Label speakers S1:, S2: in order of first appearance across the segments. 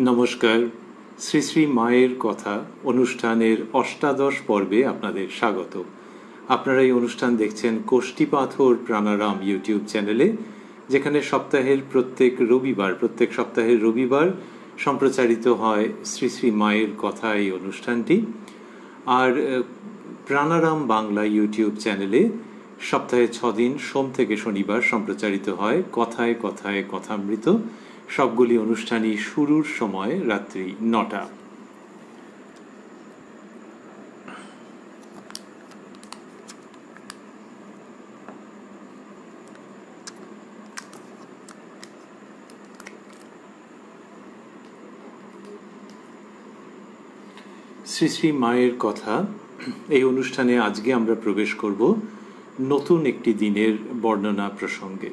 S1: নমস্কার। শ্রী শ্রী মায়ের কথা অনুষ্ঠানের অষ্টাদশ পর্বে আপনাদের স্বাগত। আপনারা এই অনুষ্ঠান দেখছেন কোষ্ঠী পাথর প্রাণারাম ইউটিউব চ্যানেলে, যেখানে প্রত্যেক সপ্তাহের রবিবার সম্প্রচারিত হয় শ্রী শ্রী মায়ের কথা এই অনুষ্ঠানটি। আর প্রাণারাম বাংলা ইউটিউব চ্যানেলে সপ্তাহে 6 দিন সোম থেকে শনিবার সম্প্রচারিত হয় কথায় কথায় কথামৃত। সবগুলি অনুষ্ঠানই শুরুর সময় রাত্রি 9টা। শ্রী শ্রী মায়ের কথা এই অনুষ্ঠানে আজকে আমরা প্রবেশ করব নতুন একটি দিনের বর্ণনা প্রসঙ্গে।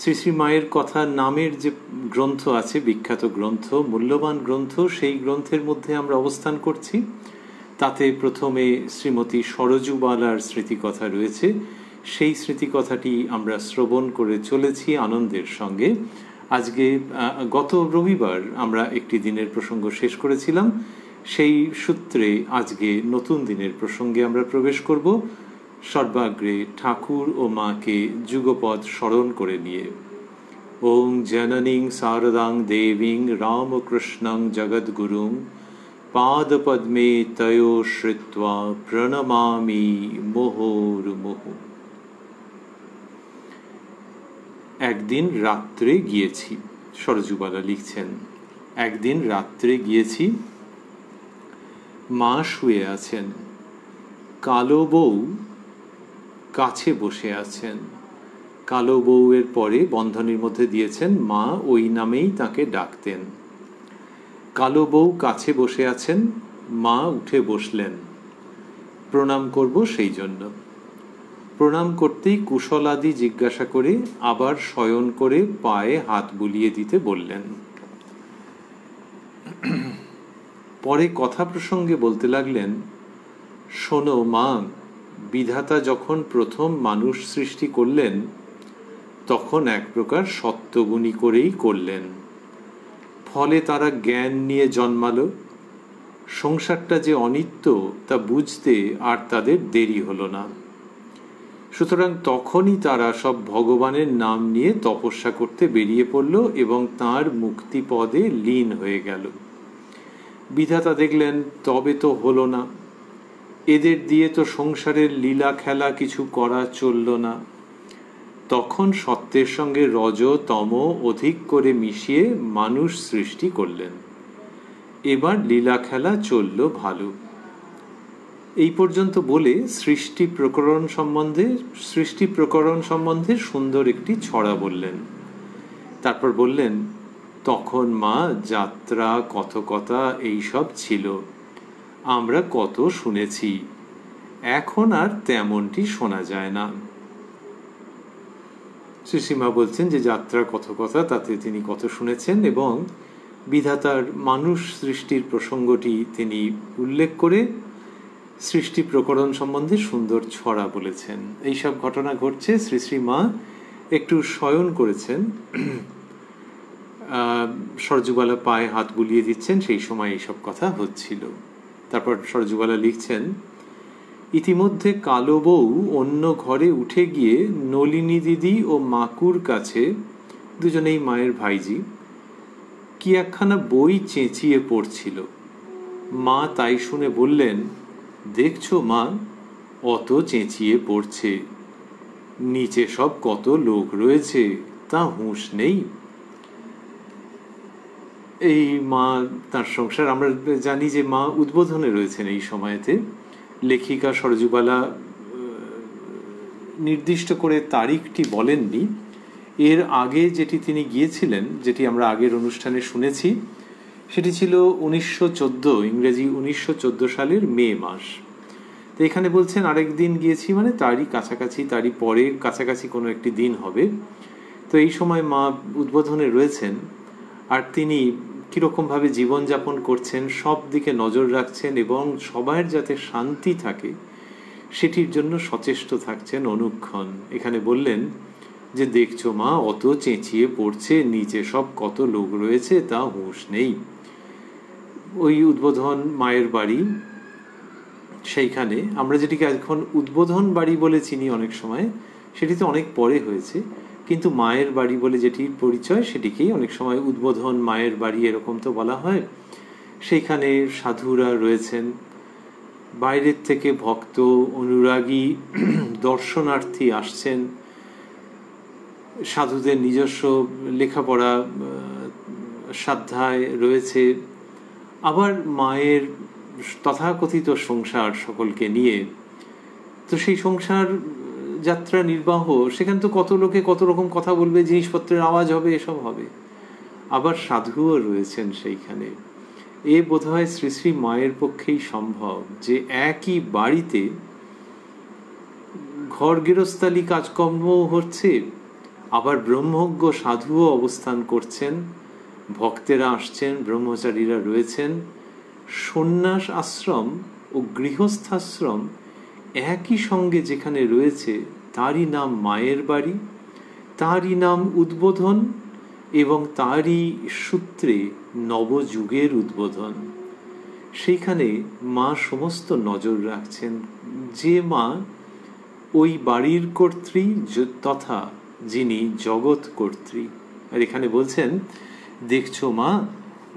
S1: শ্রী শ্রী মায়ের কথা নামের যে গ্রন্থ আছে, বিখ্যাত গ্রন্থ, মূল্যবান গ্রন্থ, সেই গ্রন্থের মধ্যে আমরা অবস্থান করছি। তাতে প্রথমে শ্রীমতী সরজুবালার স্মৃতিকথা রয়েছে। সেই স্মৃতিকথাটি আমরা শ্রবণ করে চলেছি আনন্দের সঙ্গে। আজকে গত রবিবার আমরা একটি দিনের প্রসঙ্গ শেষ করেছিলাম। সেই সূত্রে আজকে নতুন দিনের প্রসঙ্গে আমরা প্রবেশ করব, সর্বাগ্রে ঠাকুর ও মাকে যুগপৎ স্মরণ করে নিয়ে। ওং জননীং শারদাং দেবীং রামকৃষ্ণং জগদ্গুরুং পাদপদ্মে তয়ো শ্রিত্বা প্রণমামি মুহুর্মুহু। একদিন রাত্রে গিয়েছি, সরজুবালা লিখছেন, একদিন রাত্রে গিয়েছি। মা শুয়ে আছেন, কালো বউ কাছে বসে আছেন। কালো বউয়ের পরে বন্ধনীর মধ্যে দিয়েছেন মা, ওই নামেই তাকে ডাকতেন। কালো বউ কাছে বসে আছেন, মা উঠে বসলেন। প্রণাম করব সেই জন্য। প্রণাম করতেই কুশলাদি জিজ্ঞাসা করে আবার শয়ন করে পায়ে হাত বুলিয়ে দিতে বললেন। পরে কথা প্রসঙ্গে বলতে লাগলেন, শোনো মা, বিধাতা যখন প্রথম মানুষ সৃষ্টি করলেন তখন এক প্রকার সত্যগুণী করেই করলেন। ফলে তারা জ্ঞান নিয়ে জন্মালো। সংসারটা যে অনিত্য তা বুঝতে আর তাদের দেরি হলো না। সুতরাং তখনই তারা সব ভগবানের নাম নিয়ে তপস্যা করতে বেরিয়ে পড়ল এবং তাঁর মুক্তিপদে লীন হয়ে গেল। বিধাতা দেখলেন তবে তো হলো না, এদের দিয়ে তো সংসারের লীলা খেলা কিছু করা চলল না। তখন সত্যের সঙ্গে রজ তম অধিক করে মিশিয়ে মানুষ সৃষ্টি করলেন। এবার লীলা খেলা চলল ভালো। এই পর্যন্ত বলে সৃষ্টি প্রকরণ সম্বন্ধে সুন্দর একটি ছড়া বললেন। তারপর বললেন, তখন মা যাত্রা কথকতা এইসব ছিল, আমরা কত শুনেছি, এখন আর তেমনটি শোনা যায় না। শ্রীশ্রীমা বলছেন যে যাত্রা কথকতা তাতে তিনি কত শুনেছেন এবং বিধাতার মানুষ সৃষ্টির প্রসঙ্গটি তিনি উল্লেখ করে সৃষ্টি প্রকরণ সম্বন্ধে সুন্দর ছড়া বলেছেন। এইসব ঘটনা ঘটছে। শ্রীশ্রীমা একটু শয়ন করেছেন, সরজুবালা পায়ে হাত বুলিয়ে দিচ্ছেন, সেই সময় এইসব কথা হচ্ছিল। তারপর সরজুবালা লিখছেন, ইতিমধ্যে কালো বউ অন্য ঘরে উঠে গিয়ে নলিনী দিদি ও মাকুর কাছে, দুজনেই মায়ের ভাইজি, কি একখানা বই চেঁচিয়ে পড়ছিল। মা তাই শুনে বললেন, দেখছো মা, অত চেঁচিয়ে পড়ছে, নিচে সব কত লোক রয়েছে, তা হুঁশ নেই। এই মা তার সংসার, আমরা জানি যে মা উদ্বোধনে রয়েছেন এই সময়তে। লেখিকা সরজুবালা নির্দিষ্ট করে তারিখটি বলেননি। এর আগে যেটি তিনি গিয়েছিলেন, যেটি আমরা আগের অনুষ্ঠানে শুনেছি, সেটি ছিল 1914, ইংরেজি 1914 সালের মে মাস। তো এখানে বলছেন আরেক দিন গিয়েছি, মানে তারই কাছাকাছি, তারই পরে কাছাকাছি কোনো একটি দিন হবে। তো এই সময় মা উদ্বোধনে রয়েছেন, আর তিনি কীরকমভাবে জীবনযাপন করছেন সব দিকে নজর রাখছেন এবং সবার যাতে শান্তি থাকে সেটির জন্য সচেষ্ট থাকছেন অনুক্ষণ। এখানে বললেন, যে দেখছো মা অত চেঁচিয়ে পড়ছে, নিচে সব কত লোক রয়েছে, তা হুঁশ নেই। ওই উদ্বোধন মায়ের বাড়ি, সেইখানে আমরা যেটিকে এখন উদ্বোধন বাড়ি বলে চিনি অনেক সময়, সেটি তো অনেক পরে হয়েছে, কিন্তু মায়ের বাড়ি বলে যেটির পরিচয় সেটিকেই অনেক সময় উদ্বোধন মায়ের বাড়ি এরকম তো বলা হয়। সেইখানে সাধুরা রয়েছেন, বাইরের থেকে ভক্ত অনুরাগী দর্শনার্থী আসছেন, সাধুদের নিজস্ব লেখাপড়া সাধ্যায় রয়েছে, আবার মায়ের তথাকথিত সংসার সকলকে নিয়ে। তো সেই সংসার যাত্রা নির্বাহ, সেখানে তো কত লোকে কত রকম কথা বলবে, জিনিসপত্রের আওয়াজ হবে, এসব হবে। আবার সাধুও রয়েছেন সেইখানে। এ বোধহয় শ্রী শ্রী মায়ের পক্ষেই সম্ভব যে একই বাড়িতে ঘর গৃহস্থালি কাজকর্মও হচ্ছে, আবার ব্রহ্মজ্ঞ সাধুও অবস্থান করছেন, ভক্তেরা আসছেন, ব্রহ্মচারীরা রয়েছেন। সন্ন্যাস আশ্রম ও গৃহস্থাশ্রম একই সঙ্গে যেখানে রয়েছে, তারই নাম মায়ের বাড়ি, তারই নাম উদ্বোধন, এবং তারই সূত্রে নবযুগের উদ্বোধন। সেইখানে মা সমস্ত নজর রাখছেন, যে মা ওই বাড়ির কর্ত্রী তথা যিনি জগৎ কর্ত্রী। আর এখানে বলছেন, দেখছো মা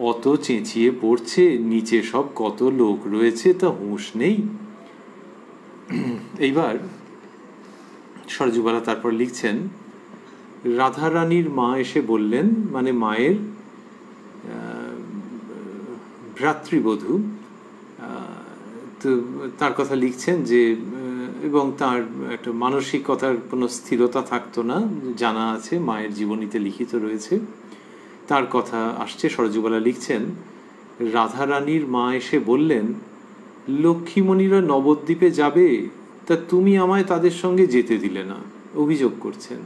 S1: অত চেঁচিয়ে পড়ছে, নিচে সব কত লোক রয়েছে, তা হুঁশ নেই। এইবার সরজুবালা তারপর লিখছেন, রাধারানীর মা এসে বললেন, মানে মায়ের ভ্রাতৃবধূ, তো তার কথা লিখছেন যে, এবং তার একটা মানসিকতার কোনো স্থিরতা থাকতো না, জানা আছে, মায়ের জীবনীতে লিখিত রয়েছে, তার কথা আসছে। সরজুবালা লিখছেন, রাধারানীর মা এসে বললেন, লক্ষ্মীমণিরা নবদ্বীপে যাবে, তা তুমি আমায় তাদের সঙ্গে যেতে দিলে না। অভিযোগ করছেন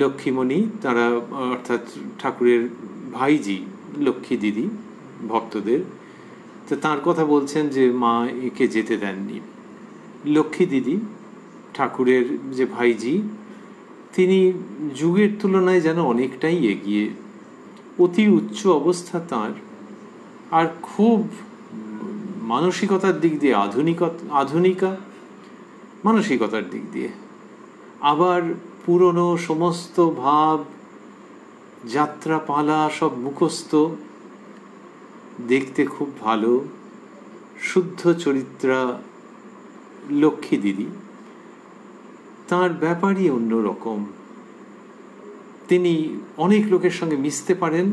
S1: লক্ষ্মীমণি, তারা অর্থাৎ ঠাকুরের ভাইজি লক্ষ্মী দিদি ভক্তদের, তো তার কথা বলছেন যে মা একে যেতে দেননি। লক্ষ্মী দিদি ঠাকুরের যে ভাইজি, তিনি যুগের তুলনায় যেন অনেকটাই এগিয়ে, অতি উচ্চ অবস্থা তার, আর খুব মানসিকতার দিক দিয়ে আধুনিকা মানসিকতার দিক দিয়ে, আবার পুরনো সমস্ত ভাব যাত্রাপালা সব মুখস্থ, দেখতে খুব ভালো, শুদ্ধ চরিত্রা লক্ষ্মী দিদি। তার ব্যাপারই অন্যরকম, তিনি অনেক লোকের সঙ্গে মিশতে পারেন,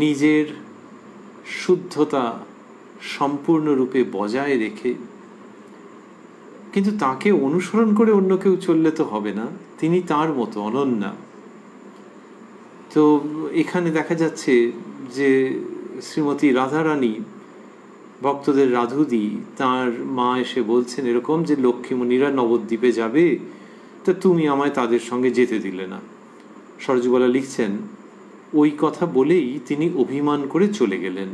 S1: নিজের শুদ্ধতা সম্পূর্ণরূপে বজায় রেখে। কিন্তু তাকে অনুসরণ করে অন্য কেউ চললে তো হবে না, তিনি তার মতো অনন্যা। তো এখানে দেখা যাচ্ছে যে শ্রীমতী রাধারানী, ভক্তদের রাধুদি, তার মা এসে বলছেন এরকম যে লক্ষ্মীমণিরা নবদ্বীপে যাবে, তা তুমি আমায় তাদের সঙ্গে যেতে দিলে না। সরজুবালা লিখছেন, ওই কথা বলেই তিনি অভিমান করে চলে গেলেন।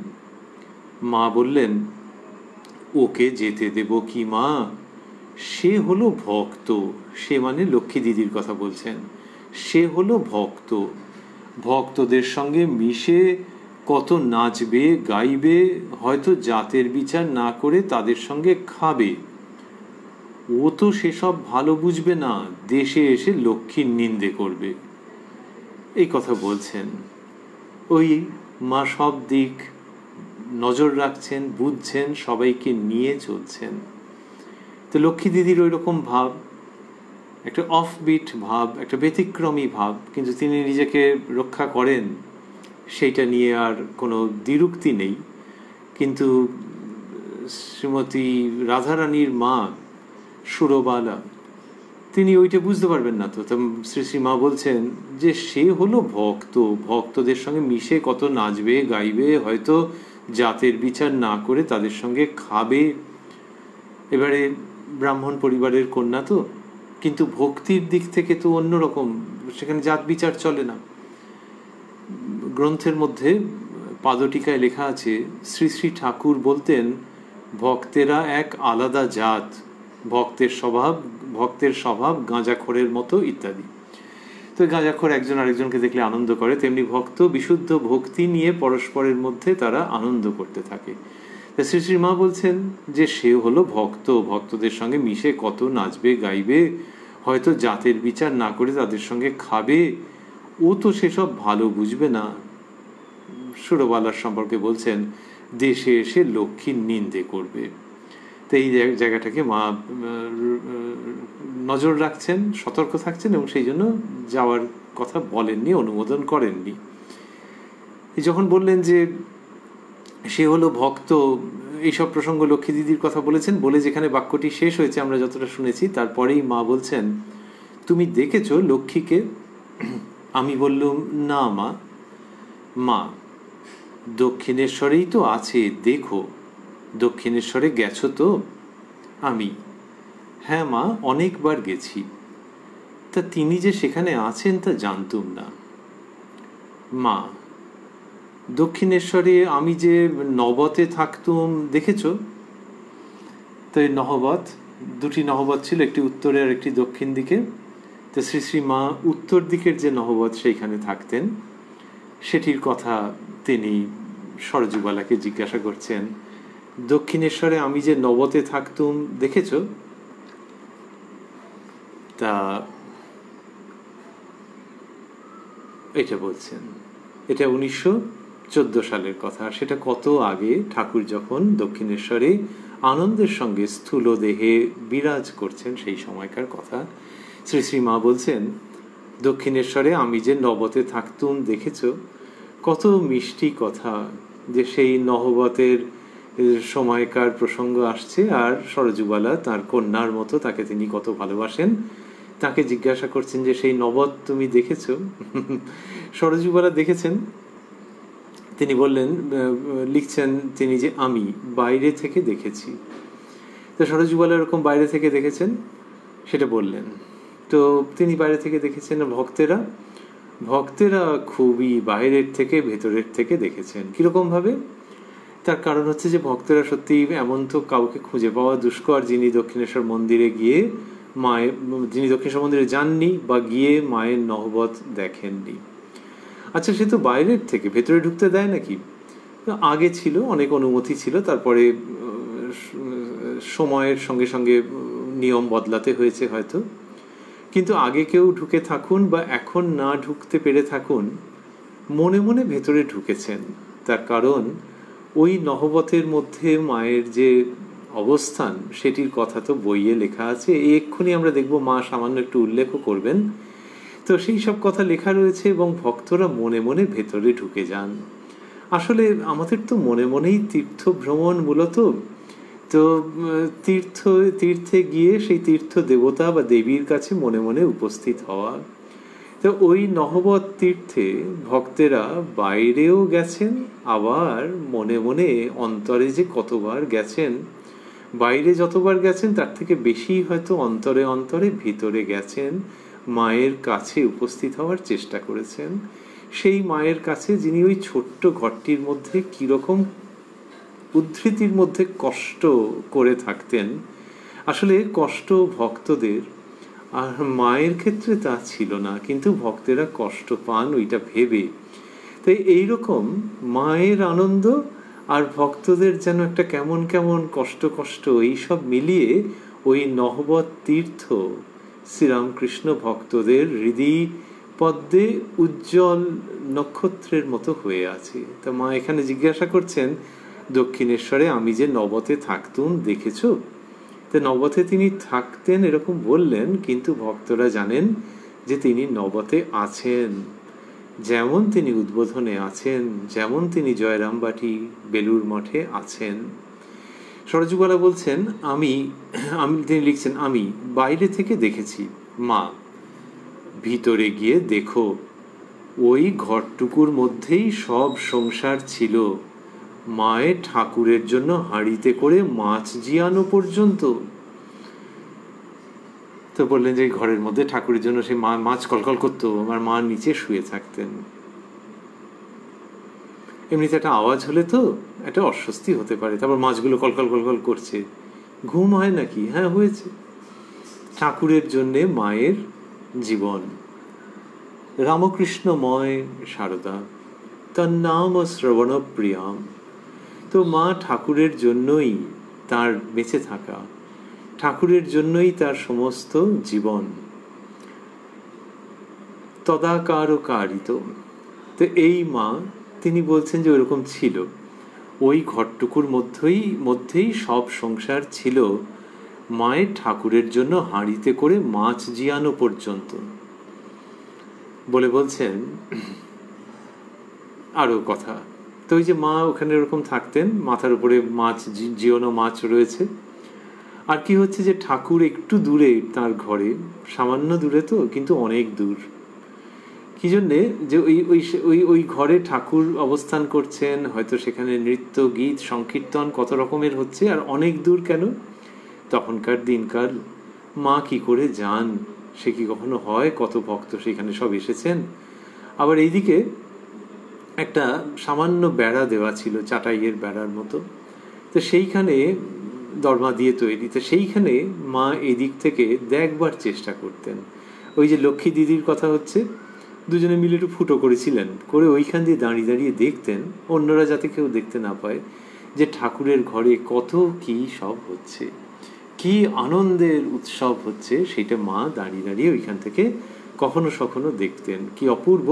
S1: মা বললেন, ওকে যেতে দেব কি মা, সে হলো ভক্ত। সে মানে লক্ষ্মী দিদির কথা বলছেন, সে হলো ভক্ত, ভক্তদের সঙ্গে মিশে কত নাচবে গাইবে, হয়তো জাতের বিচার না করে তাদের সঙ্গে খাবে। ও তো সেসব ভালো বুঝবে না, দেশে এসে লক্ষ্মীর নিন্দে করবে। এই কথা বলছেন। ওই মা সব দিক নজর রাখছেন, বুঝছেন, সবাইকে নিয়ে চলছেন। তো লক্ষ্মী দিদির ওই রকম ভাব, একটা অফবিট ভাব, একটা ব্যতিক্রমী ভাব, কিন্তু তিনি নিজেকে রক্ষা করেন, সেইটা নিয়ে আর কোনো দ্বিরুক্তি নেই। কিন্তু শ্রীমতী রাধারানীর মা সুরবালা, তিনি ওইটা বুঝতে পারবেন না। তো শ্রী শ্রী মা বলছেন যে সে হলো ভক্ত, ভক্তদের সঙ্গে মিশে কত নাচবে গাইবে, হয়তো জাতের বিচার না করে তাদের সঙ্গে খাবে। এবারে ব্রাহ্মণ পরিবারের কন্যা তো, কিন্তু ভক্তির দিক থেকে তো অন্যরকম, সেখানে জাত বিচার চলে না। গ্রন্থের মধ্যে পাদটিকায় লেখা আছে, শ্রী শ্রী ঠাকুর বলতেন, ভক্তেরা এক আলাদা জাত, ভক্তের স্বভাব গাঁজাখোরের মতো ইত্যাদি। তো গাঁজাখোর একজন আরেকজনকে দেখলে আনন্দ করে, তেমনি ভক্ত বিশুদ্ধ ভক্তি নিয়ে পরস্পরের মধ্যে তারা আনন্দ করতে থাকে। তা শ্রী শ্রী মা বলছেন যে সে হলো ভক্ত, ভক্তদের সঙ্গে মিশে কত নাচবে গাইবে, হয়তো জাতের বিচার না করে তাদের সঙ্গে খাবে, ও তো সেসব ভালো বুঝবে না। সুরবালার সম্পর্কে বলছেন দেশে এসে লক্ষ্মীর নিন্দে করবে। তো এই জায়গাটাকে মা নজর রাখছেন, সতর্ক থাকছেন, এবং সেই জন্য যাওয়ার কথা বলেননি, অনুমোদন করেননি। যখন বললেন যে সে হলো ভক্ত, এইসব প্রসঙ্গ লক্ষ্মী দিদির কথা বলেছেন, বলে যেখানে বাক্যটি শেষ হয়েছে আমরা যতটা শুনেছি, তারপরেই মা বলছেন তুমি দেখেছো লক্ষ্মীকে? আমি বললুম না মা। মা দক্ষিণেশ্বরেই তো আছে, দেখো। দক্ষিণেশ্বরে গেছো তো? আমি হ্যাঁ মা, অনেকবার গেছি। তা তিনি যে সেখানে আছেন তা জানতুম না। মা দক্ষিণেশ্বরে আমি যে নবতে থাকতুম, দেখেছ? তো এই নহবত, দুটি নহবত ছিল, একটি উত্তরে আর একটি দক্ষিণ দিকে। তো শ্রী শ্রী মা উত্তর দিকের যে নহবত সেইখানে থাকতেন সেটির কথা তিনি সরজুবালাকে জিজ্ঞাসা করছেন। দক্ষিণেশ্বরে আমি যে নবতে থাকতুম, দেখেছ? তা এটা বলছেন, এটা 1914 সালের কথা। সেটা কত আগে, ঠাকুর যখন দক্ষিণেশ্বরে আনন্দের সঙ্গে স্থূল দেহে বিরাজ করছেন সেই সময়কার কথা। শ্রী শ্রী মা বলছেন দক্ষিণেশ্বরে আমি যে নবতে থাকতুম, দেখেছ? কত মিষ্টি কথা, যে সেই নহবতের সময়কার প্রসঙ্গ আসছে, আর সরজুবালা তার কন্যার মতো তাকে তিনি কত ভালোবাসেন। তাকে জিজ্ঞাসা করছেন যে সেই নবত তুমি দেখেছ? সরজুবালা দেখেছেন। তিনি বললেন, লিখছেন তিনি যে আমি বাইরে থেকে দেখেছি। তো সরজুবালা এরকম বাইরে থেকে দেখেছেন সেটা বললেন। তো তিনি বাইরে থেকে দেখেছেন, ভক্তেরা খুবই বাইরের থেকে ভেতরের থেকে দেখেছেন। কিরকম ভাবে? তার কারণ হচ্ছে যে ভক্তেরা সত্যি এমন তো কাউকে খুঁজে পাওয়া দুষ্কর যিনি দক্ষিণেশ্বর মন্দিরে যাননি বা গিয়ে মায়ের নহবত দেখেননি। আচ্ছা, সে তো বাইরের থেকে, ভেতরে ঢুকতে দেয় নাকি? আগে ছিল, অনেক অনুমতি ছিল, তারপরে সময়ের সঙ্গে সঙ্গে নিয়ম বদলাতে হয়েছে হয়তো। কিন্তু আগে কেউ ঢুকে থাকুন বা এখন না ঢুকতে পেরে থাকুন, মনে মনে ভেতরে ঢুকেছেন। তার কারণ ওই নহবতের মধ্যে মায়ের যে অবস্থান সেটির কথা তো বইয়ে লেখা আছে। এক্ষুনি আমরা দেখব মা সামান্য একটু উল্লেখও করবেন। তো সেই সব কথা লেখা রয়েছে এবং ভক্তরা মনে মনে ভেতরে ঢুকে যান। আসলে আমাদের তো মনে মনেই তীর্থ ভ্রমণ মূলত। তো তীর্থে গিয়ে সেই তীর্থ দেবতা বা দেবীর কাছে মনে মনে উপস্থিত হওয়া। তো ওই নহবত তীর্থে ভক্তেরা বাইরেও গেছেন, আবার মনে মনে অন্তরে যে কতবার গেছেন, বাইরে যতবার গেছেন তার থেকে বেশি হয়তো অন্তরে অন্তরে ভিতরে গেছেন, মায়ের কাছে উপস্থিত হওয়ার চেষ্টা করেছেন। সেই মায়ের কাছে যিনি ওই ছোট্ট ঘরটির মধ্যে কিরকম উদ্ধৃতির মধ্যে কষ্ট করে থাকতেন। আসলে কষ্ট ভক্তদের, আর মায়ের ক্ষেত্রে তা ছিল না, কিন্তু ভক্তেরা কষ্ট পান ওইটা ভেবে। তাই এইরকম মায়ের আনন্দ আর ভক্তদের যেন একটা কেমন কেমন কষ্ট এইসব মিলিয়ে ওই নহবত তীর্থ শ্রীরামকৃষ্ণ ভক্তদের হৃদয় পদ্মে উজ্জ্বল নক্ষত্রের মতো হয়ে আছে। তা মা এখানে জিজ্ঞাসা করছেন দক্ষিণেশ্বরে আমি যে নবতে থাকতুম, দেখেছো? তো নবতে তিনি থাকতেন এরকম বললেন, কিন্তু ভক্তরা জানেন যে তিনি নবতে আছেন। যেমন তিনি উদ্বোধনে আছেন, যেমন তিনি জয়রামবাটি বেলুর মঠে আছেন। সরজুবালা বলছেন তিনি লিখছেন আমি বাইরে থেকে দেখেছি। মা ভিতরে গিয়ে দেখো, ওই ঘরটুকুর মধ্যেই সব সংসার ছিল। মায়ের ঠাকুরের জন্য হাঁড়িতে করে মাছ জিয়ানো পর্যন্ত। তো বললেন যে ঘরের মধ্যে ঠাকুরের জন্য সে মাছ কলকল করতো, আমার মা নিচে শুয়ে থাকতেন। এমনিতে একটা আওয়াজ হলে তো একটা অস্বস্তি হতে পারে, তারপর মাছগুলো কলকল কলকল করছে, ঘুম হয় নাকি? হ্যাঁ হয়েছে। ঠাকুরের জন্যে মায়ের জীবন। রামকৃষ্ণময় সারদা তন্নাম শ্রবণ প্রিয়াম। তো মা ঠাকুরের জন্যই তার বেঁচে থাকা, ঠাকুরের জন্যই তার সমস্ত জীবন। তদাকার ও কারিত। তো এই মা, তিনি বলছেন যে ওরকম ছিল, ওই ঘরটুকুর মধ্যেই সব সংসার ছিল। মায়ের ঠাকুরের জন্য হাঁড়িতে করে মাছ জিয়ানো পর্যন্ত। বলে বলছেন আরো কথা। তো ওই যে মা ওখানে এরকম থাকতেন, মাথার উপরে মাছ, জিয়ানো মাছ রয়েছে। আর কি হচ্ছে যে ঠাকুর একটু দূরে তার ঘরে, সামান্য দূরে তো, কিন্তু অনেক দূর। কি জন্যে যে ওই ওই ওই ওই ঘরে ঠাকুর অবস্থান করছেন, হয়তো সেখানে নৃত্য, গীত, সংকীর্তন কত রকমের হচ্ছে। আর অনেক দূর কেন? তখনকার দিনকাল মা কি করে যান? সে কি কখনো হয়? কত ভক্ত সেখানে সব এসেছেন। আবার এইদিকে একটা সামান্য বেড়া দেওয়া ছিল, চাটাইয়ের বেড়ার মতো। তো সেইখানে দরমা দিয়ে তৈরি, তো সেইখানে মা এদিক থেকে দেখবার চেষ্টা করতেন। ওই যে লক্ষ্মী দিদির কথা হচ্ছে, দুজনে মিলে একটু ফুটো করেছিলেন, করে ওইখান দিয়ে দাঁড়িয়ে দাঁড়িয়ে দেখতেন, অন্যরা যাতে কেউ দেখতে না পায়, যে ঠাকুরের ঘরে কত কি সব হচ্ছে, কি আনন্দের উৎসব হচ্ছে, সেটা মা দাঁড়িয়ে দাঁড়িয়ে ওইখান থেকে কখনো সখনো দেখতেন। কি অপূর্ব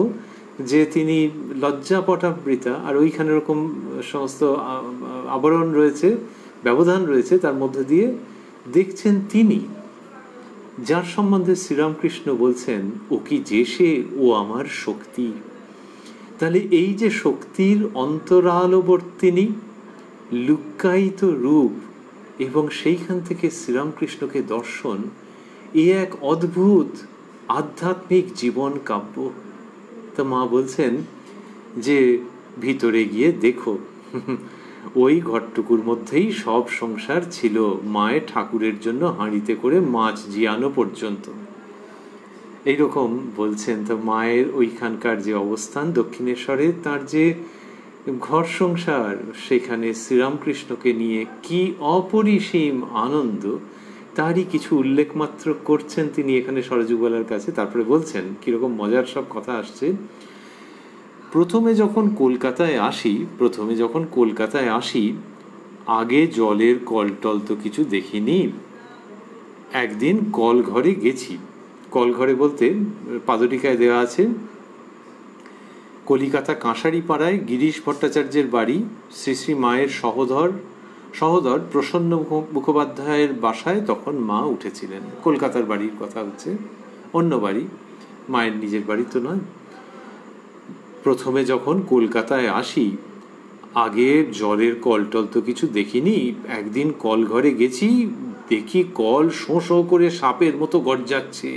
S1: যে তিনি লজ্জাপটাবৃতা, আর ওইখানে এরকম সমস্ত আবরণ রয়েছে, ব্যবধান রয়েছে, তার মধ্যে দিয়ে দেখছেন তিনি, যার সম্বন্ধে শ্রীরামকৃষ্ণ বলছেন ও কি যে সে, ও আমার শক্তি। তাহলে এই যে শক্তির অন্তরালবর্তিনী লুক্কায়িত রূপ, এবং সেইখান থেকে শ্রীরামকৃষ্ণকে দর্শন, এ এক অদ্ভুত আধ্যাত্মিক জীবন কাব্য। তা মা বলছেন যে ভিতরে গিয়ে দেখো, ওই ঘরটুকুর মধ্যেই সব সংসার ছিল, মায়ের ঠাকুরের জন্য হাঁড়িতে করে মাছ জিয়ানো পর্যন্ত। এইরকম বলছেন। তো মায়ের ওইখানকার যে অবস্থান দক্ষিণেশ্বরে, তার যে ঘর সংসার, সেখানে শ্রীরামকৃষ্ণকে নিয়ে কি অপরিসীম আনন্দ, তারই কিছু উল্লেখ মাত্র করছেন তিনি এখানে সরযুগলার কাছে। তারপরে বলছেন কিরকম মজার সব কথা আসছে। প্রথমে যখন কলকাতায় আসি, আগে জলের কলটল তো কিছু দেখিনি। একদিন কল ঘরে গেছি। কল ঘরে বলতে পাদটিকায় দেওয়া আছে, কলিকাতা কাঁসারি পাড়ায় গিরিশ ভট্টাচার্যের বাড়ি, শ্রী শ্রী মায়ের সহোদর প্রসন্ন মুখোপাধ্যায়ের বাসায় তখন মা উঠেছিলেন। কলকাতার বাড়ির কথা হচ্ছে, অন্য বাড়ি, মায়ের নিজের বাড়ি তো নয়। প্রথমে যখন কলকাতায় আসি, আগে জলের কলটল তো কিছু দেখিনি। একদিন কল ঘরে গেছি, দেখি কল শোঁ শোঁ করে সাপের মতো গর্জাচ্ছে।